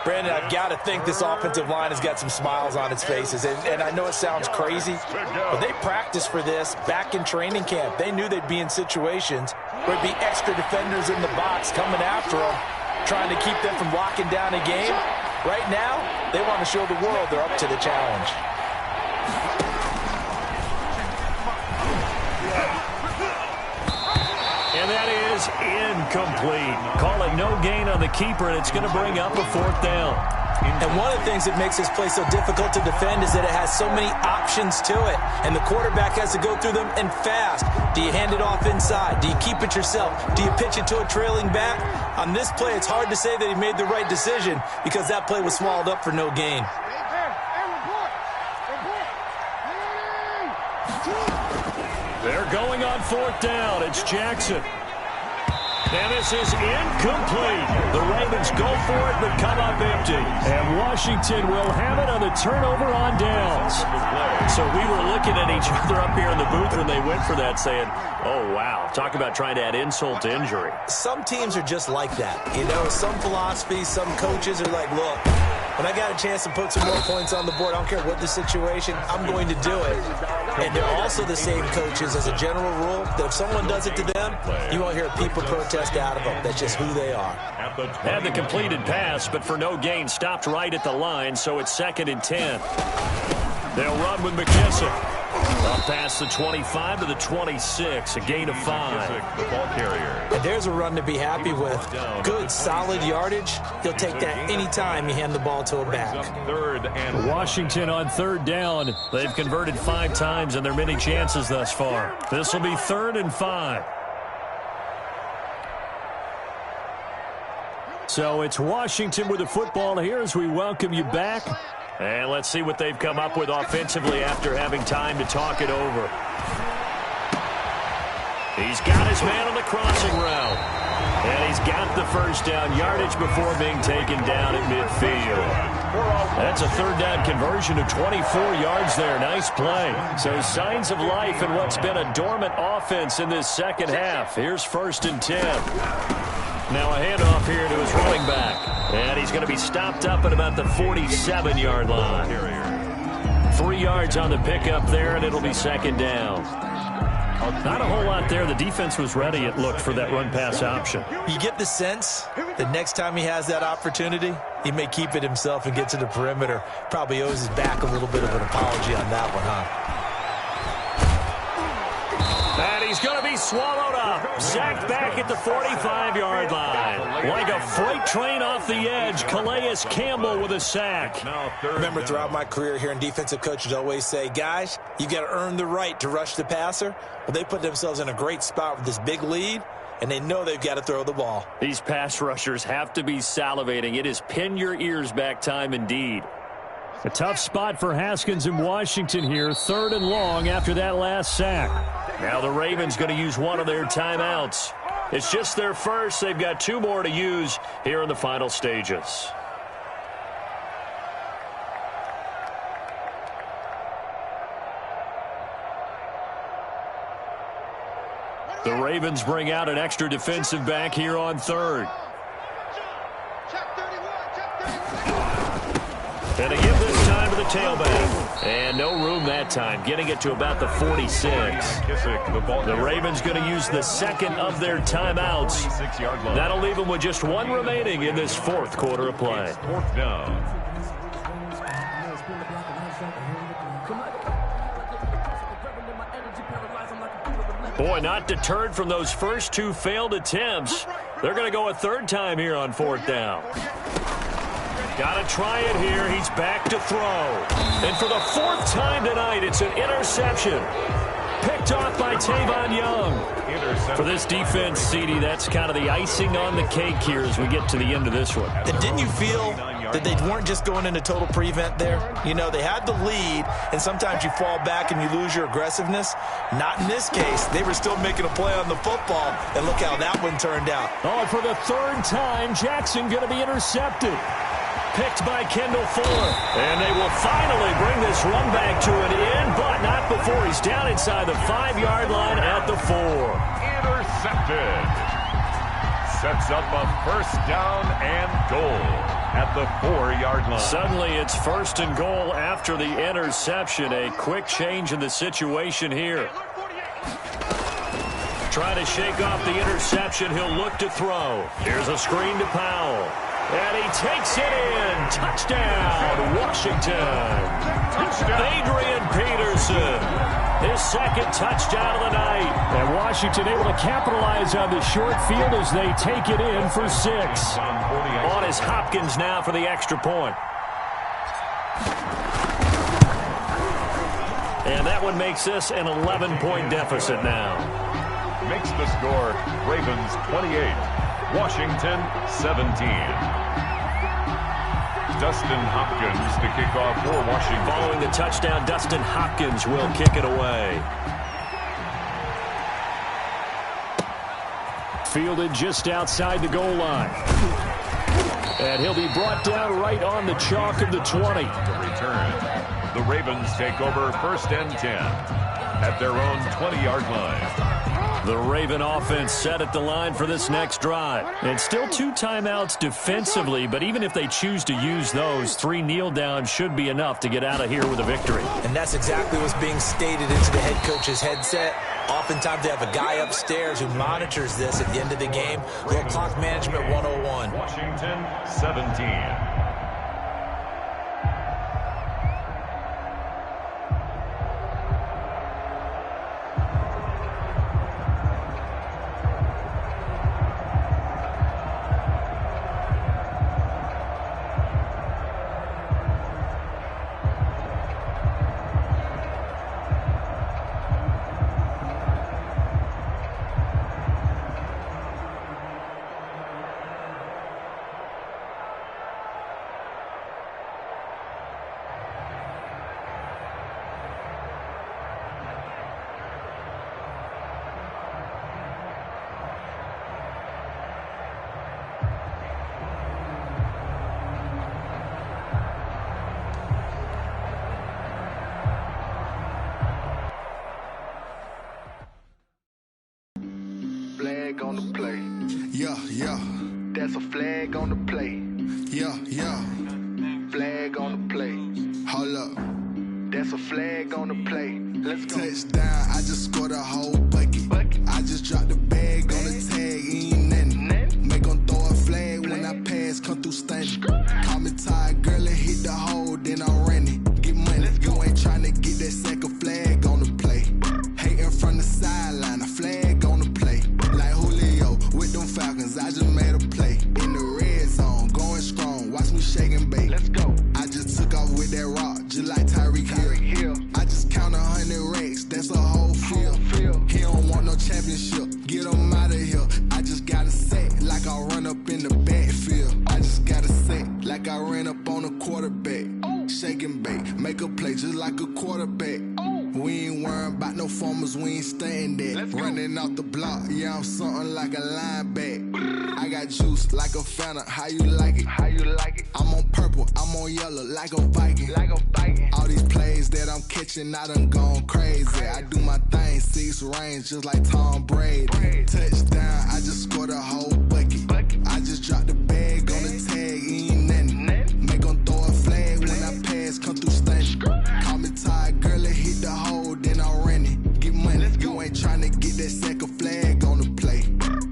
Brandon, I've got to think this offensive line has got some smiles on its faces. And I know it sounds crazy, but they practiced for this back in training camp. They knew they'd be in situations where it'd be extra defenders in the box coming after them, trying to keep them from locking down a game. Right now, they want to show the world they're up to the challenge. And that is incomplete. Call it no gain on the keeper, and it's going to bring up a 4th down. And one of the things that makes this play so difficult to defend is that it has so many options to it. And the quarterback has to go through them and fast. Do you hand it off inside? Do you keep it yourself? Do you pitch it to a trailing back? On this play, it's hard to say that he made the right decision because that play was swallowed up for no gain. They're going on fourth down. It's Jackson. And this is incomplete. The Ravens go for it, but come up empty. And Washington will have it on the turnover on downs. So we were looking at each other up here in the booth when they went for that, saying, oh, wow. Talk about trying to add insult to injury. Some teams are just like that. You know, some philosophies, some coaches are like, look, when I got a chance to put some more points on the board, I don't care what the situation, I'm going to do it. And they're also the same coaches as a general rule that if someone does it to them, you won't hear people protest out of them. That's just who they are. Had the completed pass, but for no gain, stopped right at the line, so it's 2nd and 10. They'll run with McKissick. Up past the 25 to the 26, a gain of 5. The ball carrier. And there's a run to be happy with. Good, solid yardage. He'll take that anytime you hand the ball to a back. 3rd and Washington on 3rd down. They've converted 5 times in their many chances thus far. This will be 3rd and 5. So it's Washington with the football here as we welcome you back. And let's see what they've come up with offensively after having time to talk it over. He's got his man on the crossing route. And he's got the first down yardage before being taken down at midfield. That's a 3rd down conversion of 24 yards there. Nice play. So signs of life in what's been a dormant offense in this second half. Here's 1st and 10. Now a handoff here to his running back. And he's going to be stopped up at about the 47-yard line. 3 yards on the pickup there, and it'll be 2nd down. Not a whole lot there. The defense was ready, it looked, for that run-pass option. You get the sense that next time he has that opportunity, he may keep it himself and get to the perimeter. Probably owes his back a little bit of an apology on that one, huh? And he's going to be swallowed up. Sacked back at the 45-yard line. Like a freight train off the edge, Calais Campbell with a sack. Remember, throughout my career here in defensive coaches always say, guys, you got to earn the right to rush the passer. Well, they put themselves in a great spot with this big lead, and they know they've got to throw the ball. These pass rushers have to be salivating. It is pin your ears back time indeed. A tough spot for Haskins in Washington here. 3rd and long after that last sack. Now the Ravens going to use one of their timeouts. It's just their first. They've got 2 more to use here in the final stages. The Ravens bring out an extra defensive back here on 3rd. And they give this time to the tailback. And no room that time, getting it to about the 46. The Ravens going to use the 2nd of their timeouts. That'll leave them with just 1 remaining in this 4th quarter of play. 4th down. Boy, not deterred from those first 2 failed attempts. They're going to go a 3rd time here on 4th down. Got to try it here. He's back to throw. And for the 4th time tonight, it's an interception. Picked off by Tavon Young. For this defense, CD, that's kind of the icing on the cake here as we get to the end of this one. And didn't you feel that they weren't just going into total prevent there? You know, they had the lead, and sometimes you fall back and you lose your aggressiveness. Not in this case. They were still making a play on the football, and look how that one turned out. Oh, for the 3rd time, Jackson going to be intercepted. Picked by Kendall Fuller. And they will finally bring this run back to an end, but not before he's down inside the 5-yard line at the 4. Intercepted. Sets up a 1st down and goal at the 4-yard line. Suddenly it's 1st and goal after the interception. A quick change in the situation here. Trying to shake off the interception. He'll look to throw. Here's a screen to Powell. And he takes it in. Touchdown, Washington. Touchdown. Adrian Peterson. His second touchdown of the night. And Washington able to capitalize on the short field as they take it in for 6. On is Hopkins now for the extra point. And that one makes this an 11-point deficit now. Makes the score Ravens 28, Washington 17. Dustin Hopkins to kick off for Washington. Following the touchdown, Dustin Hopkins will kick it away. Fielded just outside the goal line. And he'll be brought down right on the chalk of the 20. The return. The Ravens take over 1st and 10 at their own 20-yard line. The Raven offense set at the line for this next drive. And still 2 timeouts defensively, but even if they choose to use those, 3 kneel downs should be enough to get out of here with a victory. And that's exactly what's being stated into the head coach's headset. Oftentimes they have a guy upstairs who monitors this at the end of the game. Little clock management 101. Washington 17. On the play. Yeah, yeah. That's a flag on the play. Yeah, yeah. Flag on the play. Hold up. That's a flag on the play. Let's go. Touchdown, I just scored a whole bucket. I just dropped the bag on the tag, ain't nothing. Make them throw a flag when I pass, come through stunning. Call me tired, girl, and hit the hole, then I'm running. Get money, you ain't trying to get that second flag on the play. Hating from the sideline, a flag on the play. Like Julio with them Falcons, I just made a play. In the red zone, going strong, watch me shake and bake. Let's go. I just took off with that rock, just like Tyreek Hill. I just count 100 racks, that's a whole field. He don't want no championship, get him out of here. I just gotta set like I run up in the backfield. I just gotta set like I ran up on a quarterback. Shake and bake, make a play just like a quarterback. We ain't worrying about no formers, we ain't staying there. Running off the block, yeah, I'm something like a linebacker. I got juice like a Fanta, how you like it? How you like it? I'm on purple, I'm on yellow, like a Viking. Like a Viking. All these plays that I'm catching, I done gone crazy. I do my thing, 6 range, just like Tom Brady. Touchdown, I just scored a whole bucket. I just dropped the bag on the tag, ain't nothing. Make them throw a flag when I pass, come through stunning. Call me tired, girl, and hit the hole, then I'm running. Get money, you ain't trying to get that second flag on the play.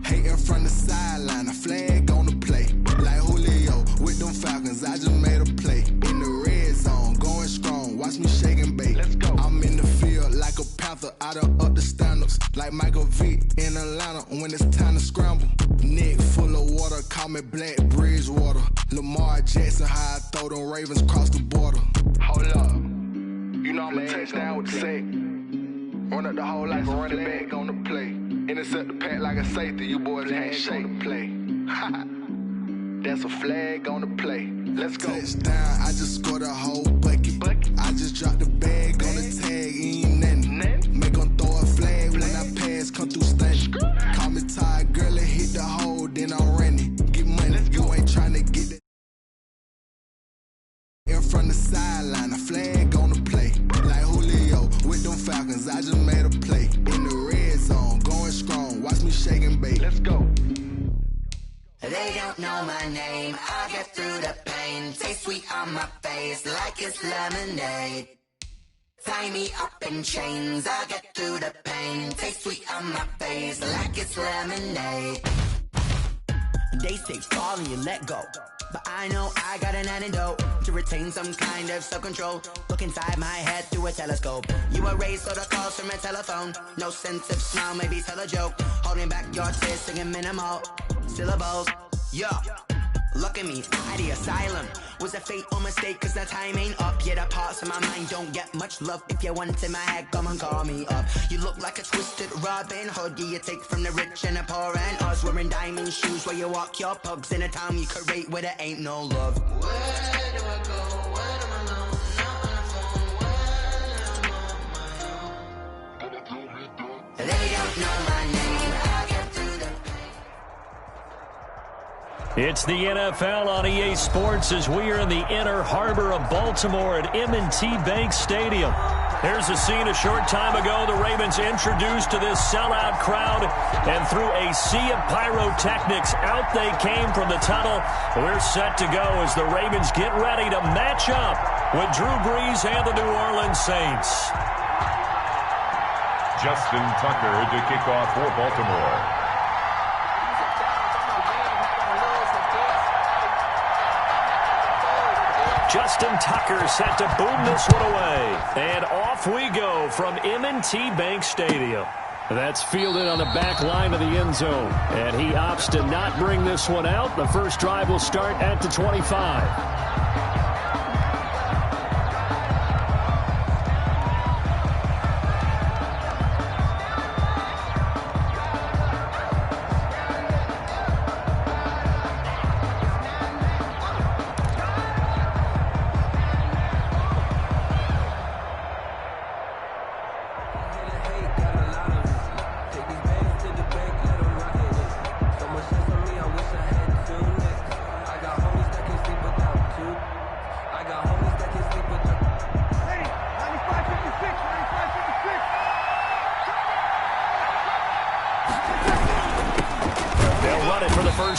Hating from the sideline, a flag on the play. Like Julio with them Falcons, I just made a play. In the red zone, going strong, watch me shake and bake. Let's go. I'm in the field like a Panther, I done up the standards. Like Michael Vick in Atlanta when it's time to scramble. Neck full of water, call me Black Bridgewater. Lamar Jackson, how I throw them Ravens across the border. Hold up. You know I'm a touchdown with the sack. Run up the whole life and run it back on the play. Intercept the pack like a safety, you boys ain't shake the play. That's a flag on the play. Let's go. Touchdown, I just scored a whole bucket. I just dropped the bag on the tag, ain't nothing. Make them throw a flag when I pass, come through stunning. Call me tired, girl, and hit the hole, then I'm running. Get money, you ain't trying to get that. In front of the sideline, a flag on the play. Like Julio with them Falcons, I just made a play. In the red zone, going strong, watch me shake and bake. Let's go. They don't know my name, I get through the pain. Taste sweet on my face like it's lemonade. Tie me up in chains, I get through the pain. Taste sweet on my face like it's lemonade. They say fall and you let go, but I know I got an antidote to retain some kind of self-control. Look inside my head through a telescope. You erase all the calls from a telephone. No sense of smile, maybe tell a joke. Holding back your tears, singing minimal syllables. Yeah, look at me, at the asylum. Was a fate or mistake, cause the time ain't up. Yet the parts of my mind don't get much love. If you want in my head, come and call me up. You look like a twisted Robin Hood. Yeah, you take from the rich and the poor and us. Wearing diamond shoes while you walk your pugs in a town you create where there ain't no love. Where do I go? Where am I known? Not on the phone. When I'm on my own. They don't know my name. I get through the It's the NFL on EA Sports as we are in the inner harbor of Baltimore at M&T Bank Stadium. Here's a scene a short time ago. The Ravens introduced to this sellout crowd, and through a sea of pyrotechnics, out they came from the tunnel. We're set to go as the Ravens get ready to match up with Drew Brees and the New Orleans Saints. Justin Tucker to kick off for Baltimore. Justin Tucker set to boom this one away. And off we go from M&T Bank Stadium. That's fielded on the back line of the end zone. And he opts to not bring this one out. The first drive will start at the 25.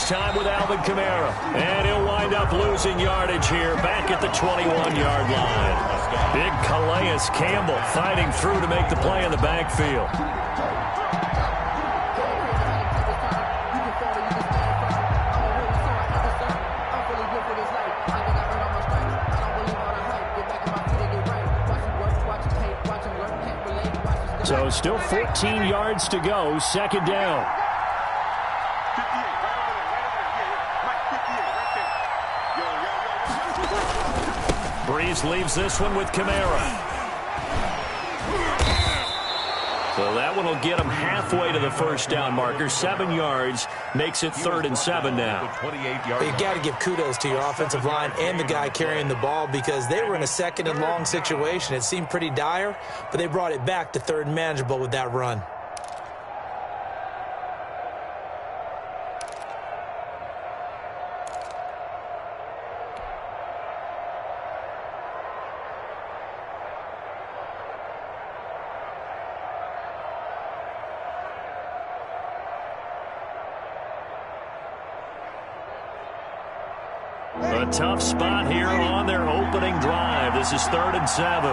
Time with Alvin Kamara, and he'll wind up losing yardage here back at the 21-yard line. Big Calais Campbell fighting through to make the play in the backfield. So still 14 yards to go, second down. Brees leaves this one with Kamara. So that one will get him halfway to the first down marker. 7 yards makes it 3rd and 7 now. You got to give kudos to your offensive line and the guy carrying the ball because they were in a 2nd and long situation. It seemed pretty dire, but they brought it back to 3rd and manageable with that run. A tough spot here on their opening drive. This is 3rd and 7.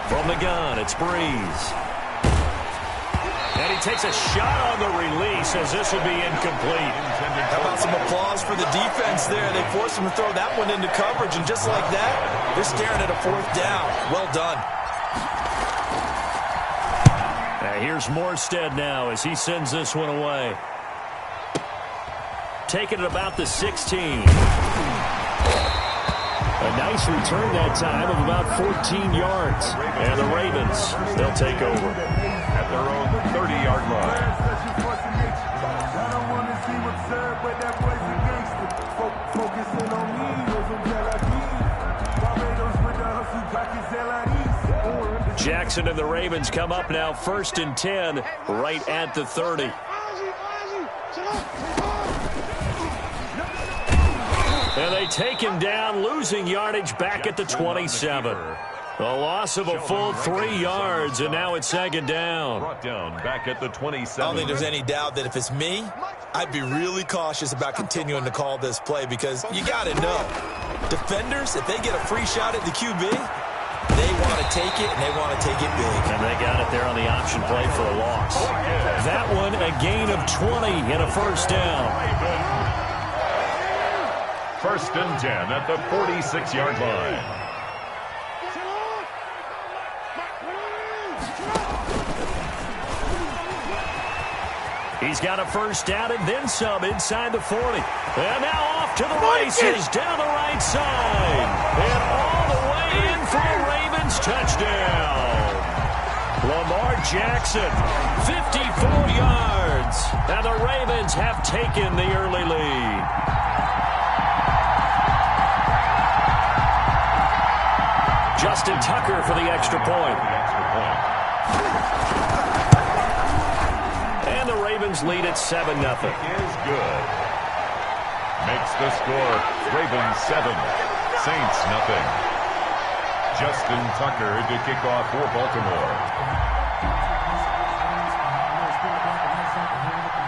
From the gun, it's Brees. And he takes a shot on the release as this will be incomplete. How about some applause for the defense there? They forced him to throw that one into coverage, and just like that, they're staring at a 4th down. Well done. Here's Morstead now as he sends this one away. Taking it about the 16. A nice return that time of about 14 yards. And the Ravens, they'll take over at their own 30-yard line. Jackson and the Ravens come up now 1st and 10 right at the 30. And they take him down, losing yardage back at the 27. A loss of a full 3 yards, and now it's 2nd down. Brought down back at the 27. I don't think there's any doubt that if it's me, I'd be really cautious about continuing to call this play because you got to know Defenders, if they get a free shot at the QB, they want to take it, and they want to take it big. And they got it there on the option play for a loss. That one, a gain of 20 and a first down. First and 10 at the 46-yard line. He's got a first down and then some inside the 40. And now off to the races down the right side. And all the way in for a Ravens touchdown. Lamar Jackson, 54 yards. And the Ravens have taken the early lead. Justin Tucker for the extra point. And the Ravens lead at 7-0. Is good. Makes the score Ravens 7, Saints nothing. Justin Tucker to kick off for Baltimore.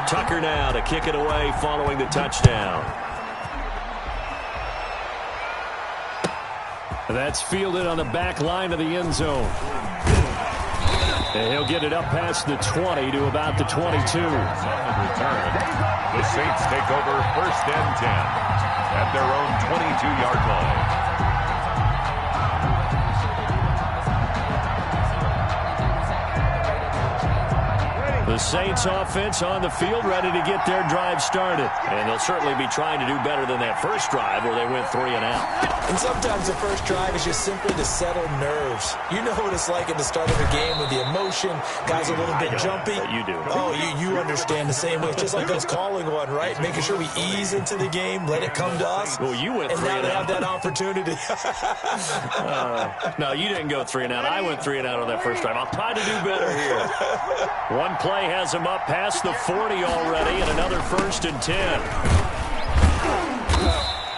Tucker now to kick it away following the touchdown. That's fielded on the back line of the end zone. And he'll get it up past the 20 to about the 22. On the return, the Saints take over first and 10 at their own 22-yard line. The Saints offense on the field ready to get their drive started. And they'll certainly be trying to do better than that first drive where they went 3 and out. And sometimes the first drive is just simply to settle nerves. You know what it's like at the start of a game with the emotion. Guys a little bit jumpy. You do. Oh, you understand the same way. It's just like us calling one, right? Making sure we ease into the game, let it come to us. Well, you went 3 and out. And now out. they have that opportunity. No, you didn't go 3 and out. I went 3 and out on that first drive. I'll try to do better here. One play has him up past the 40 already, and another first and 10.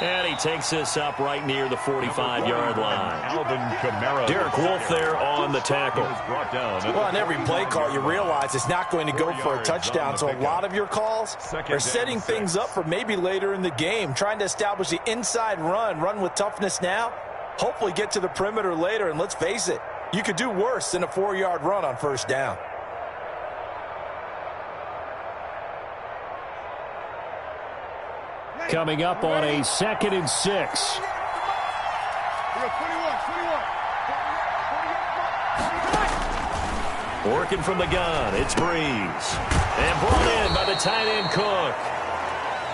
And he takes this up right near the 45-yard line. Alvin Kamara. Derek Wolfe there on the tackle. Well, on every play call, you realize it's not going to go for a touchdown. So a lot of your calls are setting things up for maybe later in the game, trying to establish the inside run with toughness now, hopefully get to the perimeter later. And let's face it, you could do worse than a 4-yard run on first down. Coming up on a 2nd and 6. Working from the gun, it's Breeze. And brought in by the tight end Cook.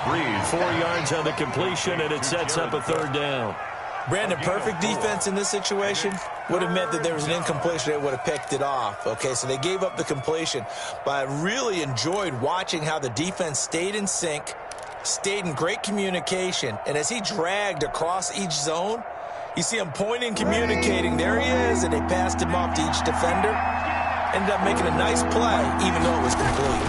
Breeze, 4 yards on the completion, and it sets up a 3rd down. Brandon, perfect defense in this situation would have meant that there was an incompletion. They would have picked it off. Okay, so they gave up the completion. But I really enjoyed watching how the defense stayed in sync, stayed in great communication, and as he dragged across each zone, you see him pointing, communicating. There he is, and they passed him off to each defender. Ended up making a nice play, even though it was complete.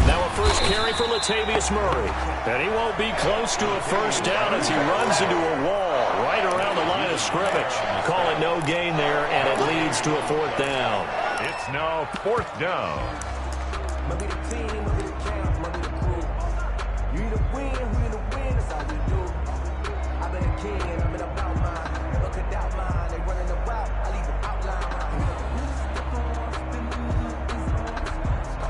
Now a first carry for Latavius Murray. And he won't be close to a first down as he runs into a wall right around the line of scrimmage. Call it no gain there, and it leads to a 4th down. It's now 4th down.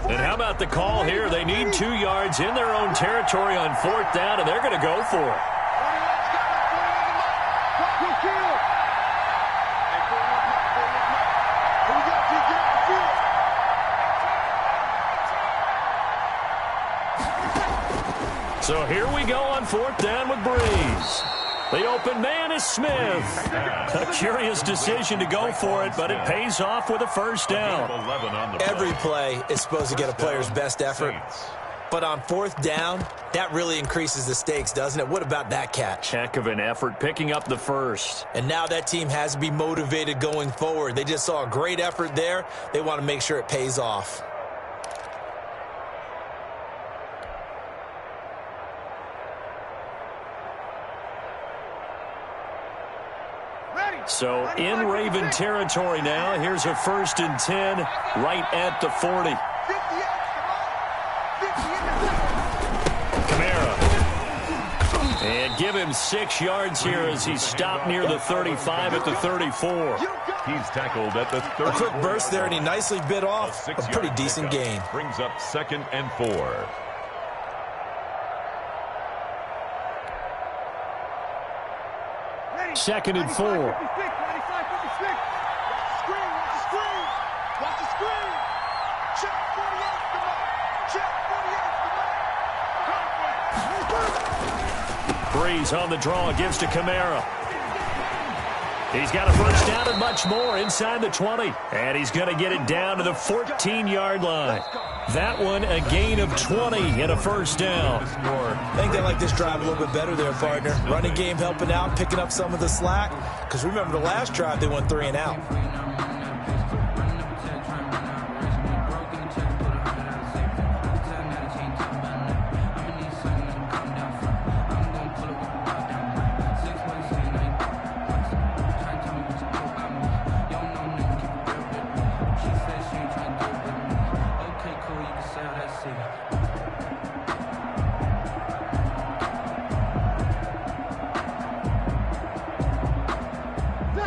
And how about the call here? They need 2 yards in their own territory on 4th down, and they're going to go for it. So here we go on 4th down with Breeze. The open man is Smith. A curious decision to go for it, but it pays off with a first down. Every play is supposed to get a player's best effort. But on 4th down, that really increases the stakes, doesn't it? What about that catch? Heck of an effort, picking up the first. And now that team has to be motivated going forward. They just saw a great effort there. They want to make sure it pays off. So in Raven territory now. Here's a 1st and 10 right at the 40. Kamara. And give him 6 yards here as he's stopped near the 35 at the 34. He's tackled at the 34. A quick burst there, and he nicely bit off a pretty decent gain. Brings up 2nd and 4. Second and 4. Breeze on the draw, gives to Kamara. He's got a first down and much more inside the 20. And he's going to get it down to the 14-yard line. That one a gain of 20 and a first down. I think they like this drive a little bit better there, partner. Running game helping out, picking up some of the slack. Because remember the last drive, they went 3 and out.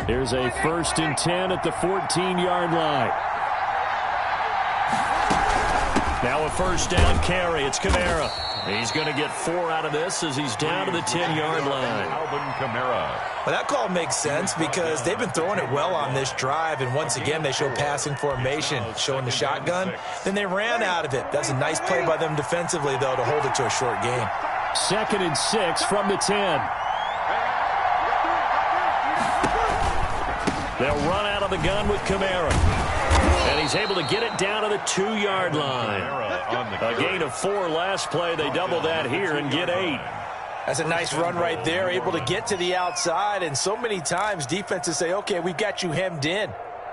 Here's a 1st and 10 at the 14-yard line. Now a first down carry. It's Kamara. He's going to get 4 out of this as he's down to the 10-yard line. Alvin Kamara. Well, that call makes sense because they've been throwing it well on this drive, and once again they show passing formation, showing the shotgun. Then they ran out of it. That's a nice play by them defensively, though, to hold it to a short game. 2nd and 6 from the 10. They'll run out of the gun with Kamara. And he's able to get it down to the 2-yard line. A gain of 4 last play. They double that here and get 8. That's a nice run right there, able to get to the outside. And so many times defenses say, okay, we've got you hemmed in.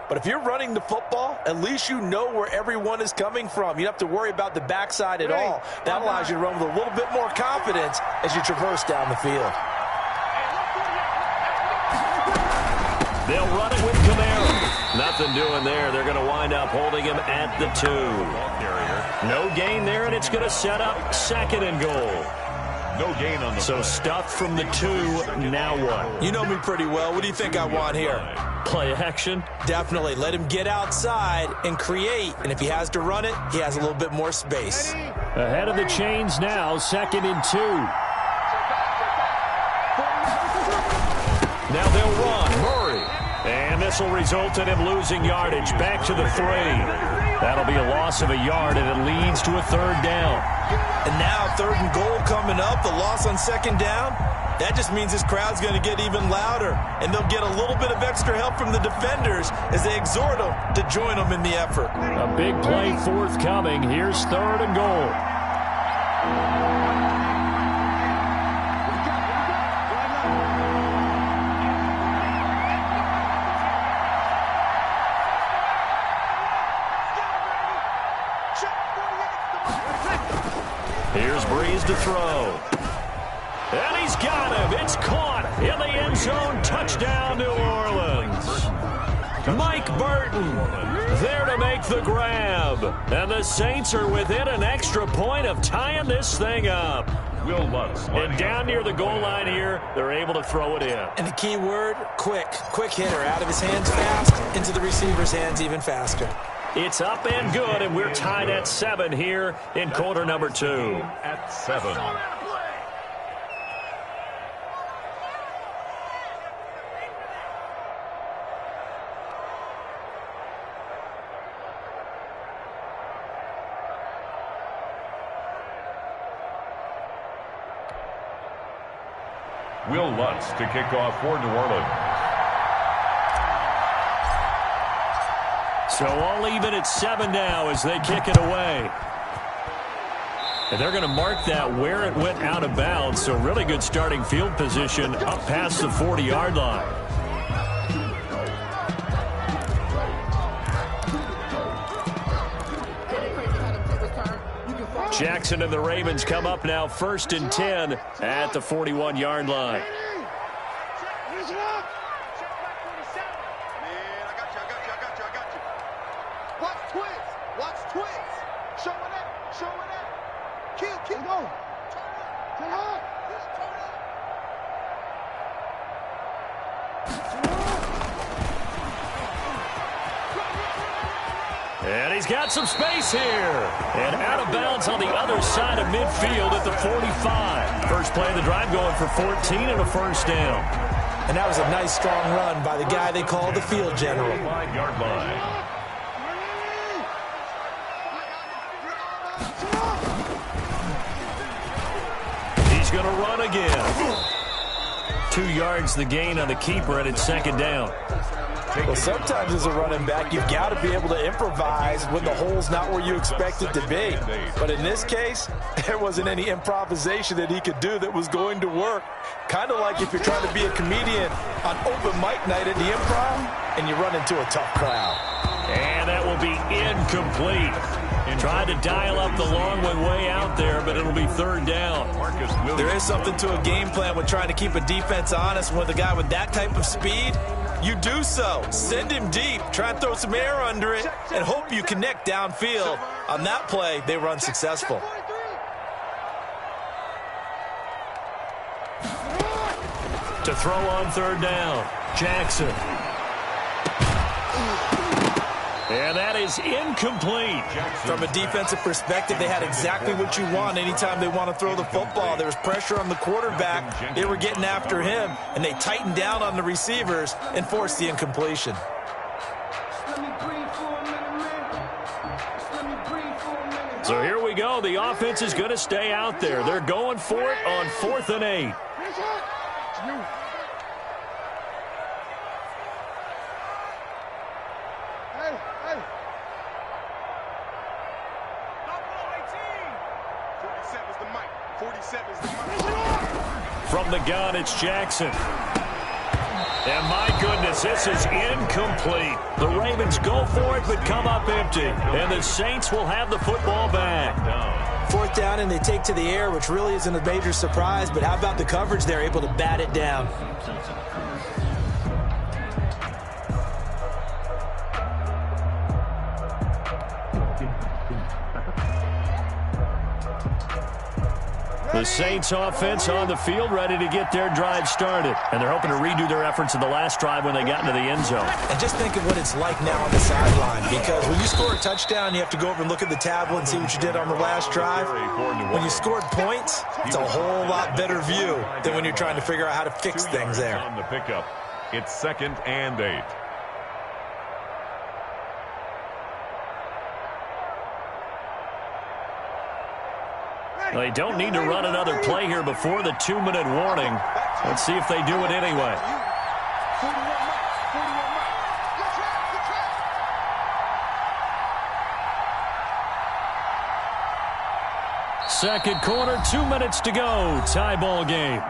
But if you're running the football, at least you know where everyone is coming from. You don't have to worry about the backside at all. That allows you to run with a little bit more confidence as you traverse down the field. They'll run it with Kamara. Nothing doing there. They're going to wind up holding him at the 2. No gain there, and it's going to set up 2nd and goal. No gain on the So stuffed from the 2. Now what? You know me pretty well. What do you think I want here? Play action? Definitely. Let him get outside and create. And if he has to run it, he has a little bit more space. Ahead of the chains now, 2nd and 2. Now they'll run. Murray. And this will result in him losing yardage. Back to the 3. That'll be a loss of a yard, and it leads to a 3rd down. And now 3rd and goal coming up. The loss on 2nd down. That just means this crowd's going to get even louder. And they'll get a little bit of extra help from the defenders as they exhort them to join them in the effort. A big play forthcoming. Here's 3rd and goal. Here's Breeze to throw. And he's got him. It's caught in the end zone. Touchdown, New Orleans. Mike Burton there to make the grab. And the Saints are within an extra point of tying this thing up. Will Lutz. And down near the goal line here, they're able to throw it in. And the key word, quick. Quick hitter. Out of his hands fast, into the receiver's hands even faster. It's up and good, and we're tied at 7 here in quarter number 2. At 7. Will Lutz to kick off for New Orleans. So all even at 7 now as they kick it away. And they're going to mark that where it went out of bounds. So really good starting field position up past the 40-yard line. Jackson and the Ravens come up now 1st and 10 at the 41-yard line. And he's got some space here. And out of bounds on the other side of midfield at the 45. First play of the drive going for 14 and a first down. And that was a nice, strong run by the guy they call the field general. 5-yard line. He's going to run again. 2 yards the gain on the keeper, and it's second down. Well, sometimes as a running back, you've got to be able to improvise when the hole's not where you expect it to be. But in this case, there wasn't any improvisation that he could do that was going to work. Kind of like if you're trying to be a comedian on open mic night at the Improv and you run into a tough crowd. And that will be incomplete. Tried to dial up the long one way out there, but it'll be third down. There is something to a game plan when trying to keep a defense honest. With a guy with that type of speed, you do so. Send him deep, try and throw some air under it, and hope you connect downfield. On that play, they run successful. To throw on third down, Jackson. And that is incomplete. From a defensive perspective, they had exactly what you want anytime they want to throw the football. There was pressure on the quarterback. They were getting after him, and they tightened down on the receivers and forced the incompletion. So here we go. The offense is going to stay out there. They're going for it on 4th and 8. From the gun, it's Jackson. And my goodness, this is incomplete. The Ravens go for it, but come up empty. And the Saints will have the football back. 4th down, and they take to the air, which really isn't a major surprise. But how about the coverage? They're able to bat it down. The Saints offense on the field, ready to get their drive started. And they're hoping to redo their efforts in the last drive when they got into the end zone. And just think of what it's like now on the sideline. Because when you score a touchdown, you have to go over and look at the tablet and see what you did on the last drive. When you scored points, it's a whole lot better view than when you're trying to figure out how to fix things there. On the pickup, it's 2nd and 8. They don't need to run another play here before the 2-minute warning. Let's see if they do it anyway. Second quarter, 2 minutes to go. Tie ball game.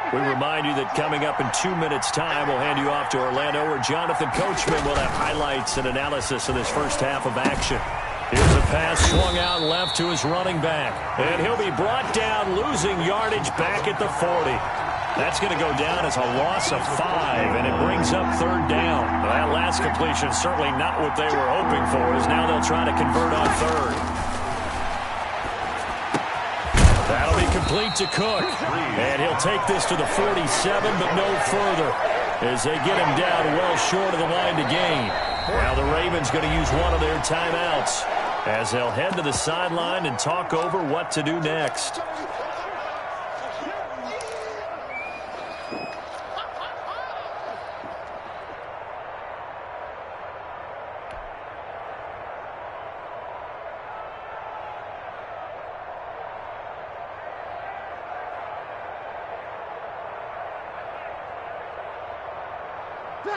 We remind you that coming up in 2 minutes' time, we'll hand you off to Orlando, where Jonathan Coachman will have highlights and analysis of this first half of action. Here's a pass swung out left to his running back. And he'll be brought down, losing yardage back at the 40. That's going to go down as a loss of 5, and it brings up third down. Well, that last completion certainly not what they were hoping for, as now they'll try to convert on third. That'll be complete to Cook. And he'll take this to the 47, but no further, as they get him down well short of the line to gain. Now the Ravens going to use one of their timeouts, as they'll head to the sideline and talk over what to do next.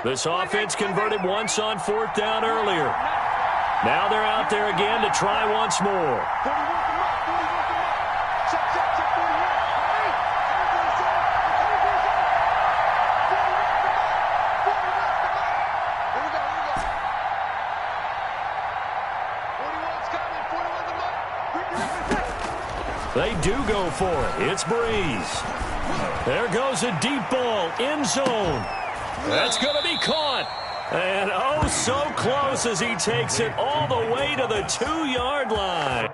This offense converted once on 4th down earlier. Now they're out there again to try once more. They do go for it. It's Breeze. There goes a deep ball, end zone. That's going to be caught. And oh, so close as he takes it all the way to the 2-yard line.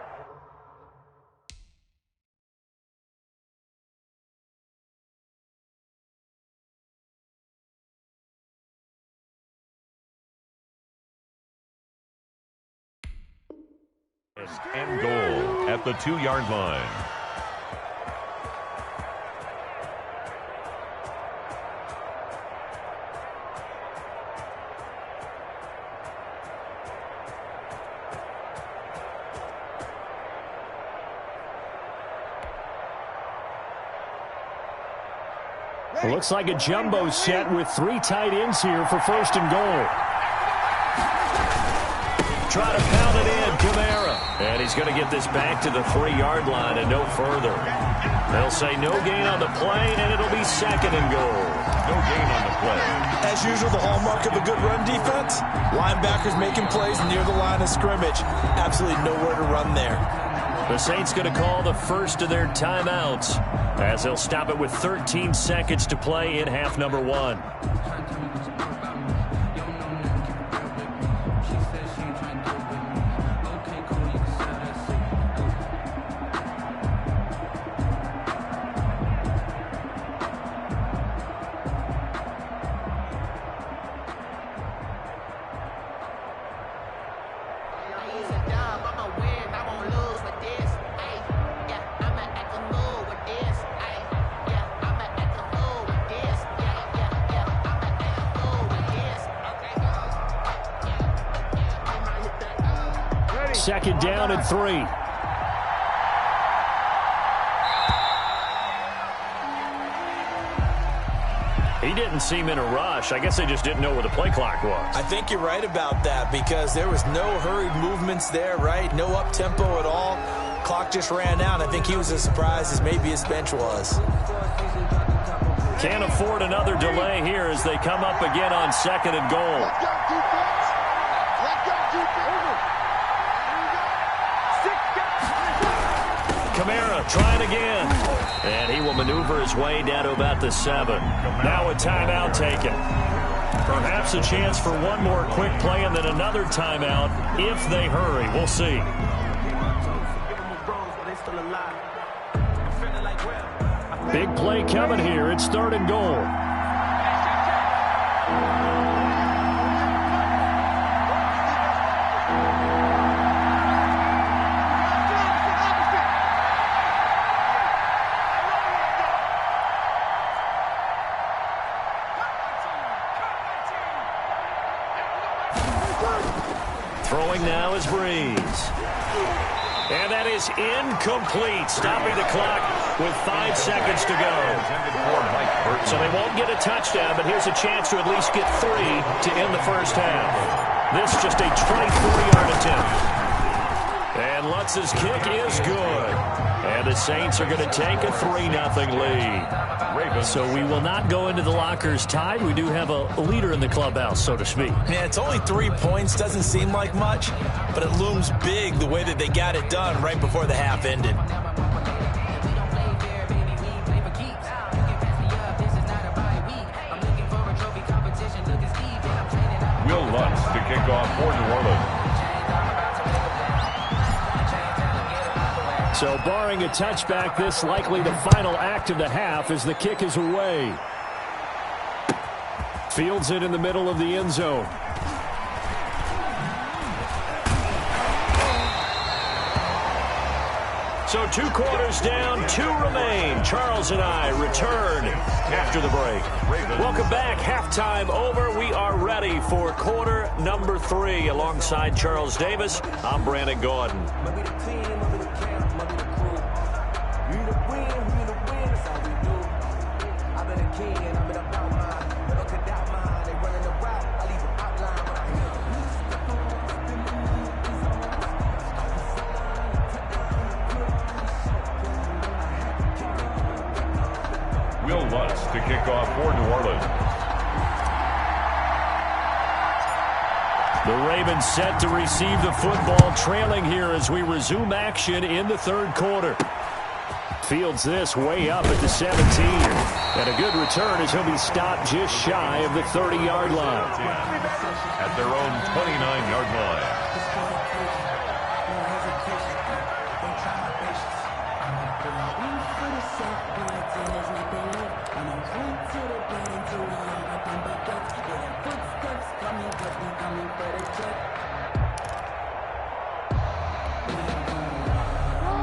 And goal at the 2-yard line. It looks like a jumbo set with 3 tight ends here for 1st and goal. Try to pound it in, Kamara. And he's going to get this back to the 3-yard line and no further. They'll say no gain on the play, and it'll be 2nd and goal. No gain on the play. As usual, the hallmark of a good run defense, linebackers making plays near the line of scrimmage. Absolutely nowhere to run there. The Saints going to call the first of their timeouts as they'll stop it with 13 seconds to play in half number 1. Second down and 3. He didn't seem in a rush. I guess they just didn't know where the play clock was. I think you're right about that because there was no hurried movements there, right? No up-tempo at all. Clock just ran out. I think he was as surprised as maybe his bench was. Can't afford another delay here as they come up again on 2nd and goal. Kamara trying again. And he will maneuver his way down to about the 7. Now a timeout taken. Perhaps a chance for one more quick play and then another timeout if they hurry. We'll see. Big play coming here. It's 3rd and goal. Throwing now is Breeze. And that is incomplete, stopping the clock with 5 seconds to go. So they won't get a touchdown, but here's a chance to at least get 3 to end the first half. This just a 24-yard attempt. And Lutz's kick is good. And the Saints are going to take a 3-0 lead. So we will not go into the lockers tied. We do have a leader in the clubhouse, so to speak. Yeah, it's only 3 points. Doesn't seem like much, but it looms big the way that they got it done right before the half ended. Will Lutz to kick off for New Orleans. So barring a touchback, this likely the final act of the half as the kick is away. Fields it in the middle of the end zone. So 2 quarters down, 2 remain. Charles and I return after the break. Welcome back. Halftime over. We are ready for quarter number 3. Alongside Charles Davis, I'm Brandon Gordon. Will Lutz to kick off for New Orleans. The Ravens set to receive the football, trailing here as we resume action in the 3rd quarter. Fields this way up at the 17. And a good return as he'll be stopped just shy of the 30-yard line. At their own 29-yard line.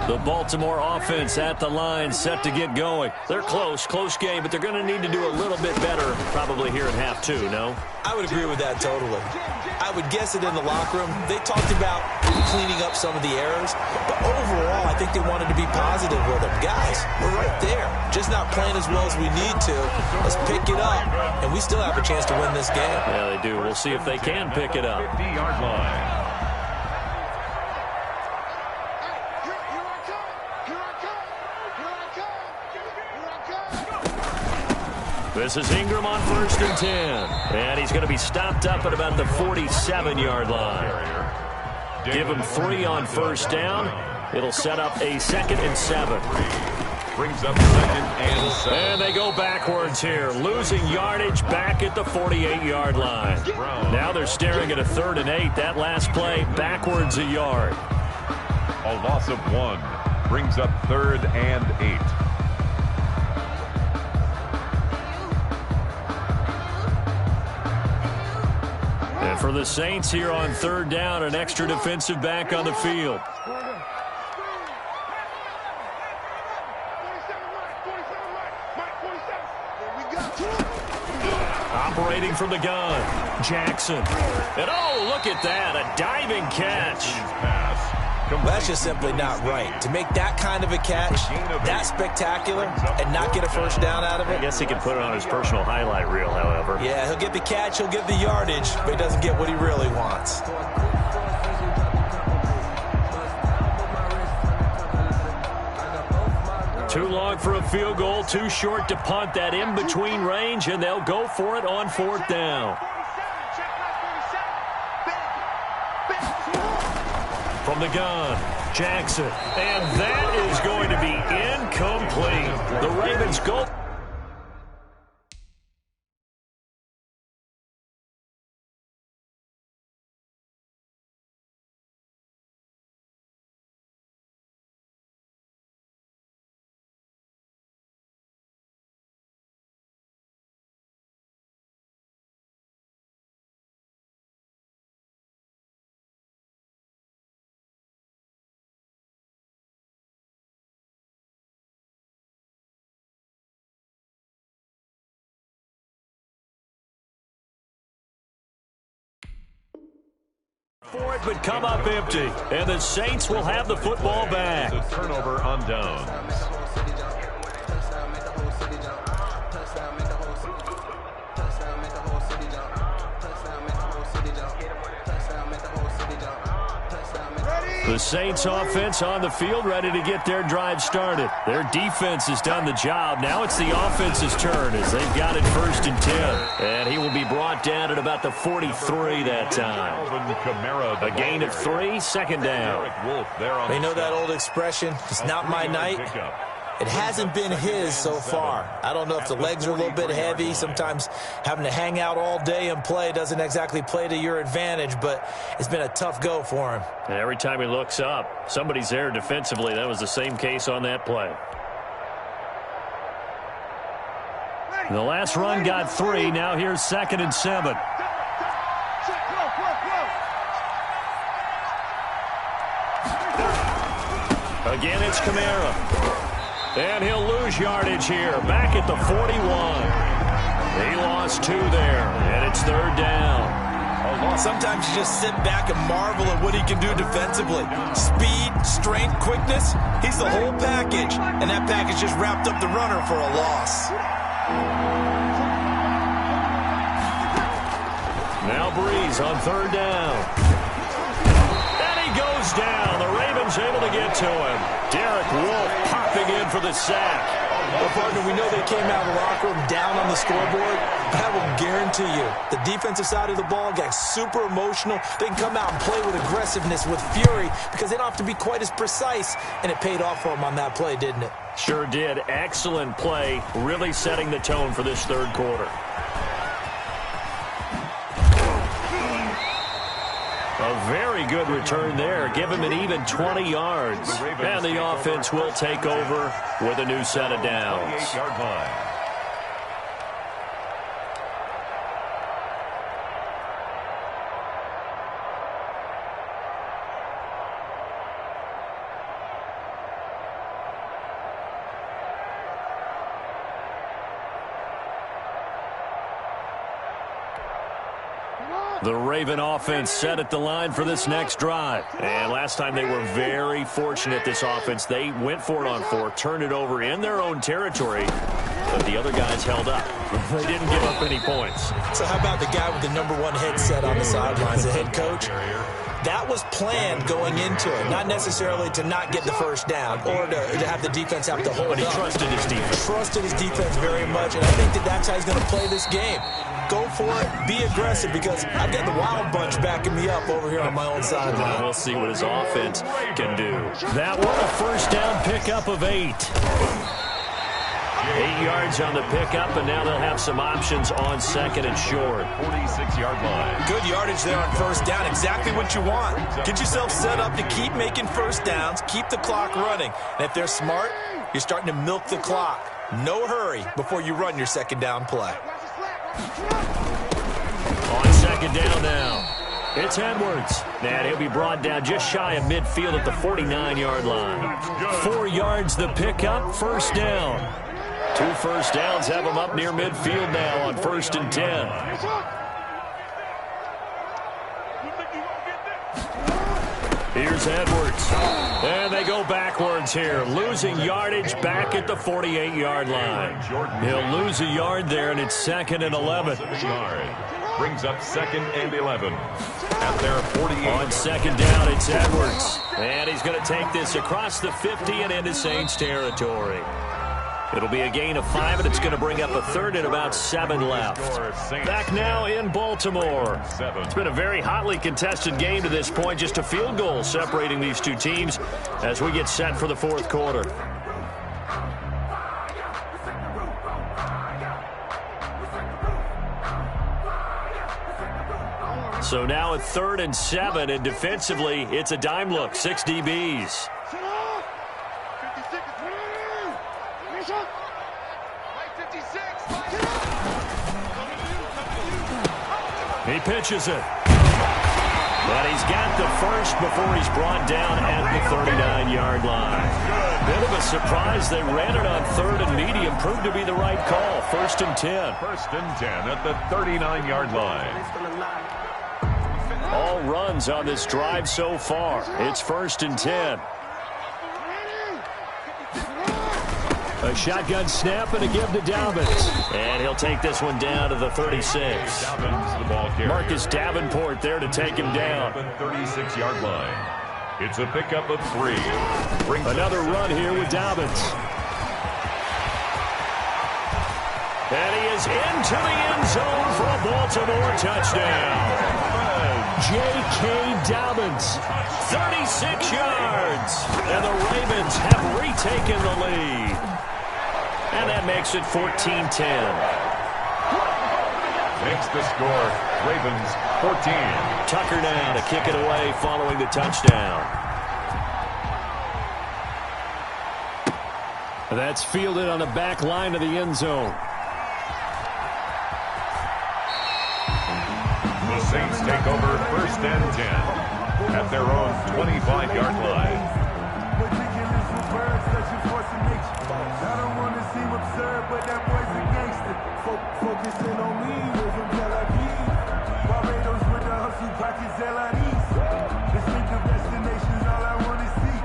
The Baltimore offense at the line, set to get going. They're close game, but they're going to need to do a little bit better probably here at half two, no? I would agree with that totally. I would guess it in the locker room. They talked about cleaning up some of the errors, but overall, I think they wanted to be positive with them. Guys, we're right there, just not playing as well as we need to. Let's pick it up, and we still have a chance to win this game. Yeah, they do. We'll see if they can pick it up. 50-yard line. This is Ingram on 1st and 10. And he's going to be stopped up at about the 47-yard line. Give him 3 on 1st down. It'll set up a 2nd and 7. Brings up 2nd and 7. And they go backwards here, losing yardage back at the 48-yard line. Now they're staring at a 3rd and 8. That last play, backwards a yard. A loss of 1. Brings up 3rd and 8. And for the Saints here on 3rd down, an extra defensive back on the field. Operating from the gun, Jackson. And oh, look at that, a diving catch. Well, that's just simply not right. To make that kind of a catch, that spectacular, and not get a 1st down out of it. I guess he can put it on his personal highlight reel, however. Yeah, he'll get the catch, he'll get the yardage, but he doesn't get what he really wants. Too long for a field goal, too short to punt. That in-between range, and they'll go for it on 4th down. From the gun, Jackson. And that is going to be incomplete. The Ravens go. For it, but come up empty. And the Saints will have the football back. A turnover on downs. The Saints offense on the field, ready to get their drive started. Their defense has done the job. Now it's the offense's turn as they've got it 1st and 10. And he will be brought down at about the 43 that time. A gain of 3, 2nd down. They know that old expression, it's not my night. It hasn't been his so far. I don't know if the legs are a little bit heavy. Sometimes having to hang out all day and play doesn't exactly play to your advantage, but it's been a tough go for him. And every time he looks up, somebody's there defensively. That was the same case on that play. The last run got 3. Now here's 2nd and 7. Again, it's Kamara. And he'll lose yardage here. Back at the 41. He lost 2 there. And it's 3rd down. Sometimes you just sit back and marvel at what he can do defensively. Speed, strength, quickness. He's the whole package. And that package just wrapped up the runner for a loss. Now Breeze on 3rd down. And he goes down. The Ravens able to get to him. Derek Wolfe popping in for the sack. Well, partner, we know they came out of the locker room down on the scoreboard. I will guarantee to you. The defensive side of the ball got super emotional. They can come out and play with aggressiveness, with fury, because they don't have to be quite as precise, and it paid off for them on that play, didn't it? Sure did. Excellent play, really setting the tone for this third quarter. A very good return there. Give him an even 20 yards. And the offense will take over with a new set of downs. 48-yard line. The Raven offense set at the line for this next drive. And last time they were very fortunate, this offense. They went for it on 4, turned it over in their own territory, but the other guys held up. They didn't give up any points. So how about the guy with the #1 headset on the sidelines, the head coach? That was planned going into it, not necessarily to not get the first down or to have the defense have to hold up. But he trusted his defense. Trusted his defense very much, and I think that's how he's going to play this game. Go for it, be aggressive, because I've got the Wild Bunch backing me up over here on my own sideline. We'll see what his offense can do. That one, a first down pickup of 8. 8 yards on the pickup, and now they'll have some options on second and short. 46-yard line. Good yardage there on first down. Exactly what you want. Get yourself set up to keep making first downs, keep the clock running. And if they're smart, you're starting to milk the clock. No hurry before you run your second down play. On second down now, it's Edwards. And he'll be brought down just shy of midfield at the 49-yard line. 4 yards the pickup, first down. 2 first downs have him up near midfield now on 1st and 10. Here's Edwards. And they go backwards here, losing yardage back at the 48-yard line. He'll lose a yard there, and it's 2nd and 11. Brings up 2nd and 11. At their 48. On second down, it's Edwards. And he's going to take this across the 50 and into Saints territory. It'll be a gain of 5, and it's going to bring up a 3rd and about 7 left. Back now in Baltimore. It's been a very hotly contested game to this point. Just a field goal separating these two teams as we get set for the 4th quarter. So now a 3rd and 7, and defensively, it's a dime look. 6 DBs. He pitches it. But he's got the first before he's brought down at the 39-yard line. Bit of a surprise. They ran it on 3rd and medium. Proved to be the right call. 1st and 10. 1st and 10 at the 39-yard line. All runs on this drive so far. It's 1st and 10. A shotgun snap and a give to Dobbins. And he'll take this one down to the 36. Dobbins, the ball carrier. Marcus Davenport there to take him down. The 36-yard line. It's a pickup of 3. Another run here with Dobbins. And he is into the end zone for a Baltimore touchdown. J.K. Dobbins, 36 yards. And the Ravens have retaken the lead. And that makes it 14-10. Makes the score, Ravens 14. Tucker now to kick it away following the touchdown. That's fielded on the back line of the end zone. The Saints take over 1st and 10 at their own 25-yard line. I don't want to seem absurd, but that boy's a gangster. Focusing on me, we're from Tel Aviv. Barbados with the hustle, pockets LIDs. Distinctive destinations, all I want to see.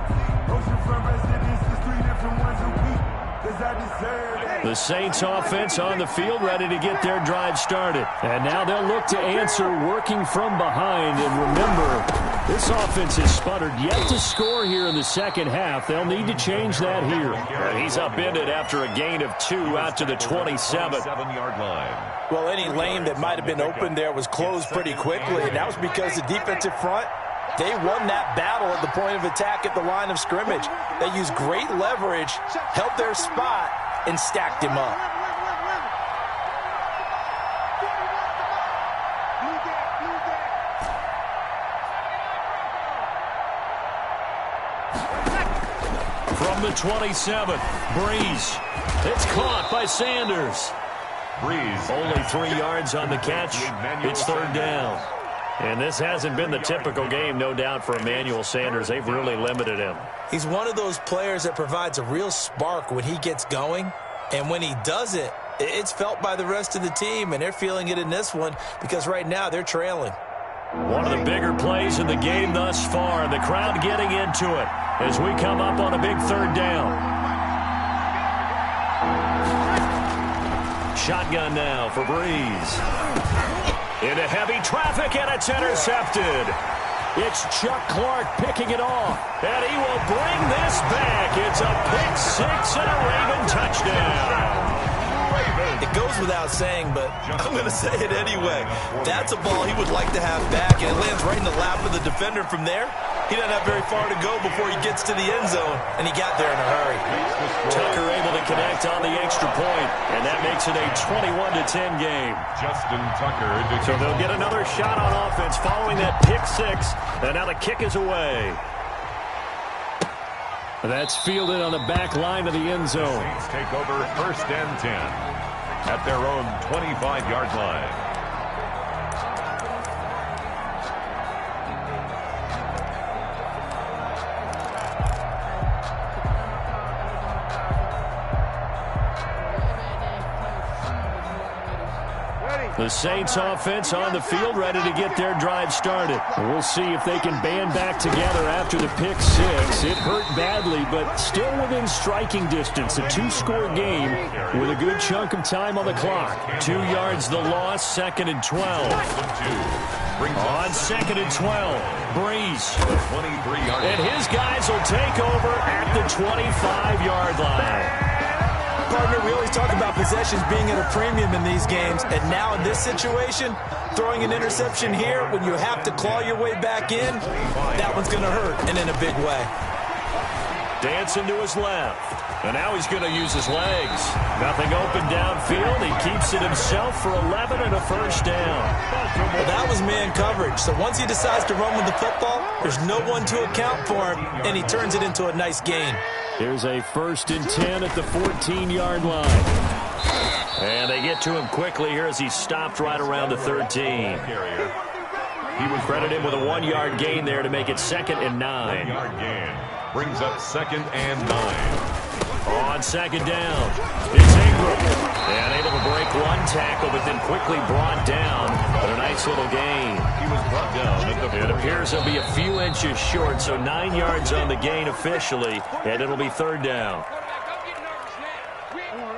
Oceanfront residences, 3 different ones a week. Cause I deserve that. The Saints offense on the field ready to get their drive started. And now they'll look to answer working from behind. And remember, This offense has sputtered yet to score here in the second half. They'll need to change that here. And he's upended after a gain of 2 out to the 27-yard line. Well, any lane that might have been open there was closed pretty quickly, and that was because the defensive front, they won that battle at the point of attack at the line of scrimmage. They used great leverage, held their spot, and stacked him up. From the 27, Breeze. It's caught by Sanders. Breeze. Only 3 yards on the catch. It's third down. And this hasn't been the typical game, no doubt, for Emmanuel Sanders. They've really limited him. He's one of those players that provides a real spark when he gets going. And when he doesn't, it's felt by the rest of the team, and they're feeling it in this one because right now they're trailing. One of the bigger plays in the game thus far, and the crowd getting into it as we come up on a big third down. Shotgun now for Breeze. Into heavy traffic, and it's intercepted. It's Chuck Clark picking it off, and he will bring this back. It's a pick six and a Raven touchdown. It goes without saying, but I'm going to say it anyway. That's a ball he would like to have back, and it lands right in the lap of the defender from there. He doesn't have very far to go before he gets to the end zone, and he got there in a hurry. Tucker able to connect on the extra point, and that makes it a 21-10 game. Justin Tucker. So they'll get another shot on offense following that pick six, and now the kick is away. That's fielded on the back line of the end zone. Saints take over 1st and 10 at their own 25-yard line. The Saints offense on the field, ready to get their drive started. We'll see if they can band back together after the pick six. It hurt badly, but still within striking distance. A 2-score game with a good chunk of time on the clock. 2 yards the loss, 2nd and 12. On 2nd and 12, Breeze. And his guys will take over at the 25-yard line. Partner, we always talk about possessions being at a premium in these games, and now in this situation, throwing an interception here when you have to claw your way back in, that one's going to hurt, and in a big way. Dancing to his left, and now he's going to use his legs. Nothing open downfield. He keeps it himself for 11 and a first down. Well, that was man coverage, so once he decides to run with the football, there's no one to account for him, and he turns it into a nice gain. Here's a 1st and 10 at the 14-yard line. And they get to him quickly here as he stopped right around the 13. He was credited him with a 1-yard gain there to make it 2nd and 9. 1-yard gain brings up 2nd and 9. On 2nd down, it's Ingram. And able to break one tackle, but then quickly brought down. But a nice little gain. He was brought down at the It appears he'll be a few inches short, so 9 yards on the gain officially, and it'll be third down.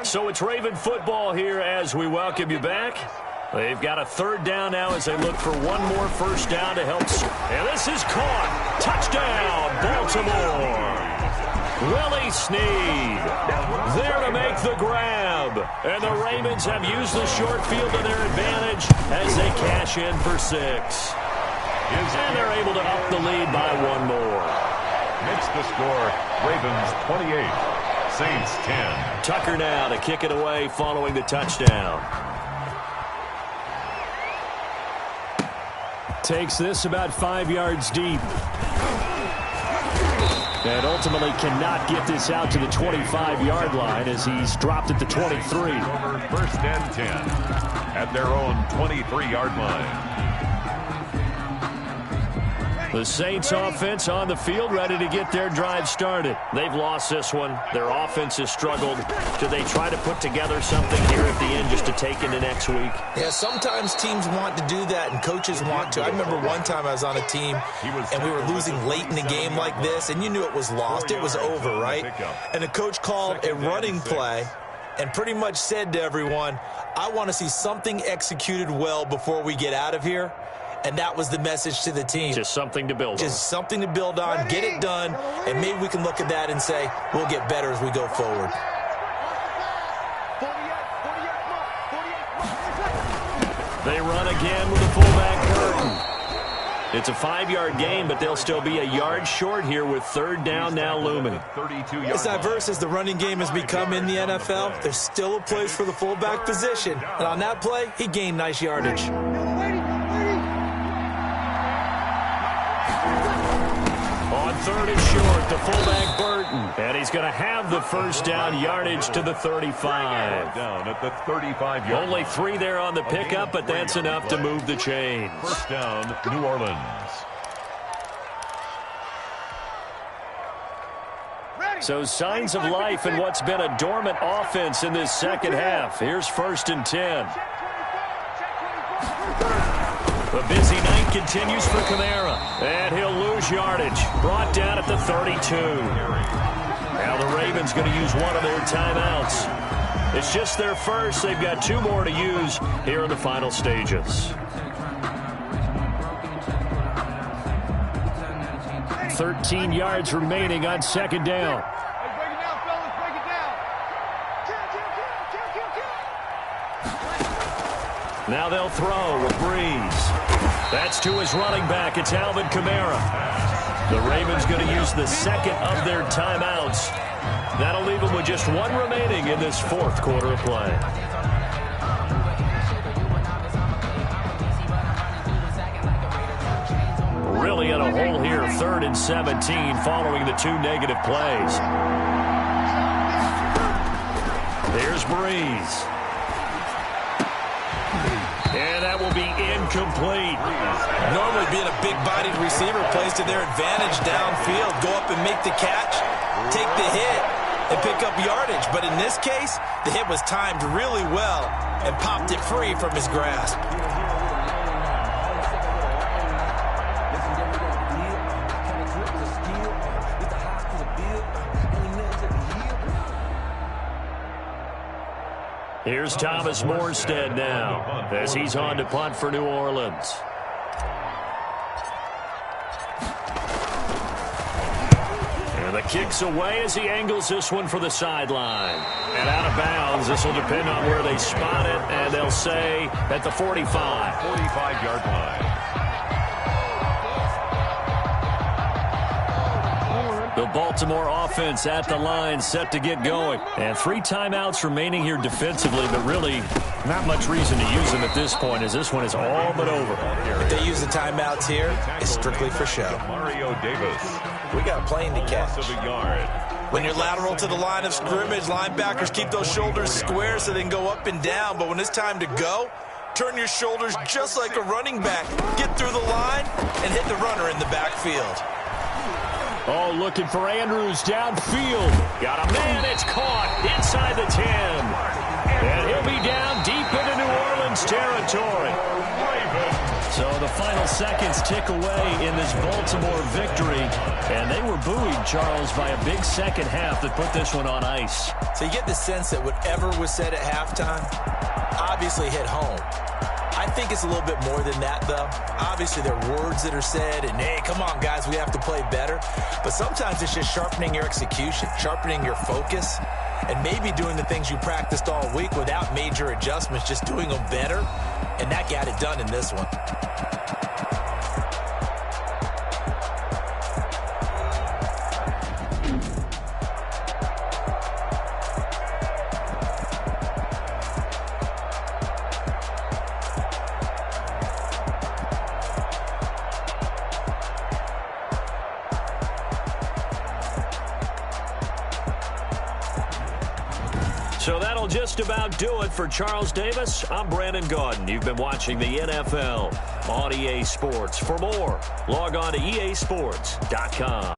So it's Raven football here as we welcome you back. They've got a third down now as they look for one more first down to help. And this is caught. Touchdown, Baltimore. Willie Snead there to make the grab. And the Ravens have used the short field to their advantage as they cash in for 6. And they're able to up the lead by one more. Makes the score Ravens 28, Saints 10. Tucker now to kick it away following the touchdown. Takes this about 5 yards deep. And ultimately cannot get this out to the 25-yard line as he's dropped at the 23. 1st and 10 at their own 23-yard line. The Saints offense on the field ready to get their drive started. They've lost this one. Their offense has struggled. Do they try to put together something here at the end just to take into next week? Yeah, sometimes teams want to do that and coaches want to. I remember one time I was on a team and we were losing late in the game like this, and you knew it was lost. It was over, right? And the coach called a running play and pretty much said to everyone, I want to see something executed well before we get out of here. And that was the message to the team. Just something to build on. Just something to build on, get it done, and maybe we can look at that and say, we'll get better as we go forward. They run again with a fullback Burton. It's a 5-yard gain, but they'll still be a yard short here with third down now looming. As diverse as the running game has become in the NFL, there's still a place for the fullback position. And on that play, he gained nice yardage. On third and short, the fullback Burton. And he's going to have the first down yardage to the 35. Down at the 35-yard. Only 3 there on the pickup, but that's enough to move the chains. First down, New Orleans. So signs of life in what's been a dormant offense in this second half. Here's 1st and 10. The busy night continues for Kamara, and he'll lose yardage. Brought down at the 32. Now the Ravens going to use one of their timeouts. It's just their first. They've got 2 more to use here in the final stages. 13 yards remaining on second down. Now they'll throw with Breeze. That's to his running back. It's Alvin Kamara. The Ravens going to use the second of their timeouts. That'll leave them with just 1 remaining in this 4th quarter of play. Really in a hole here, 3rd and 17 following the 2 negative plays. There's Breeze. And that will be incomplete. Normally being a big-bodied receiver plays to their advantage downfield. Go up and make the catch, take the hit, and pick up yardage. But in this case, the hit was timed really well and popped it free from his grasp. Here's Thomas Morstead now as he's on to punt for New Orleans. And the kick's away as he angles this one for the sideline. And out of bounds. This will depend on where they spot it, and they'll say at the 45. 45-yard line. The Baltimore offense at the line, set to get going. And 3 timeouts remaining here defensively, but really not much reason to use them at this point, as this one is all but over. If they use the timeouts here, it's strictly for show. Mario Davis. We got a plane to catch. Of a yard. When you're lateral to the line of scrimmage, linebackers keep those shoulders square so they can go up and down. But when it's time to go, turn your shoulders just like a running back. Get through the line and hit the runner in the backfield. Oh, looking for Andrews downfield. Got a man. It's caught inside the 10. And he'll be down deep into New Orleans territory. So the final seconds tick away in this Baltimore victory. And they were buoyed, Charles, by a big second half that put this one on ice. So you get the sense that whatever was said at halftime obviously hit home. I think it's a little bit more than that, though. Obviously, there are words that are said, and, hey, come on, guys, we have to play better. But sometimes it's just sharpening your execution, sharpening your focus, and maybe doing the things you practiced all week without major adjustments, just doing them better, and that got it done in this one. So that'll just about do it for Charles Davis. I'm Brandon Gaudin. You've been watching the NFL on EA Sports. For more, log on to easports.com.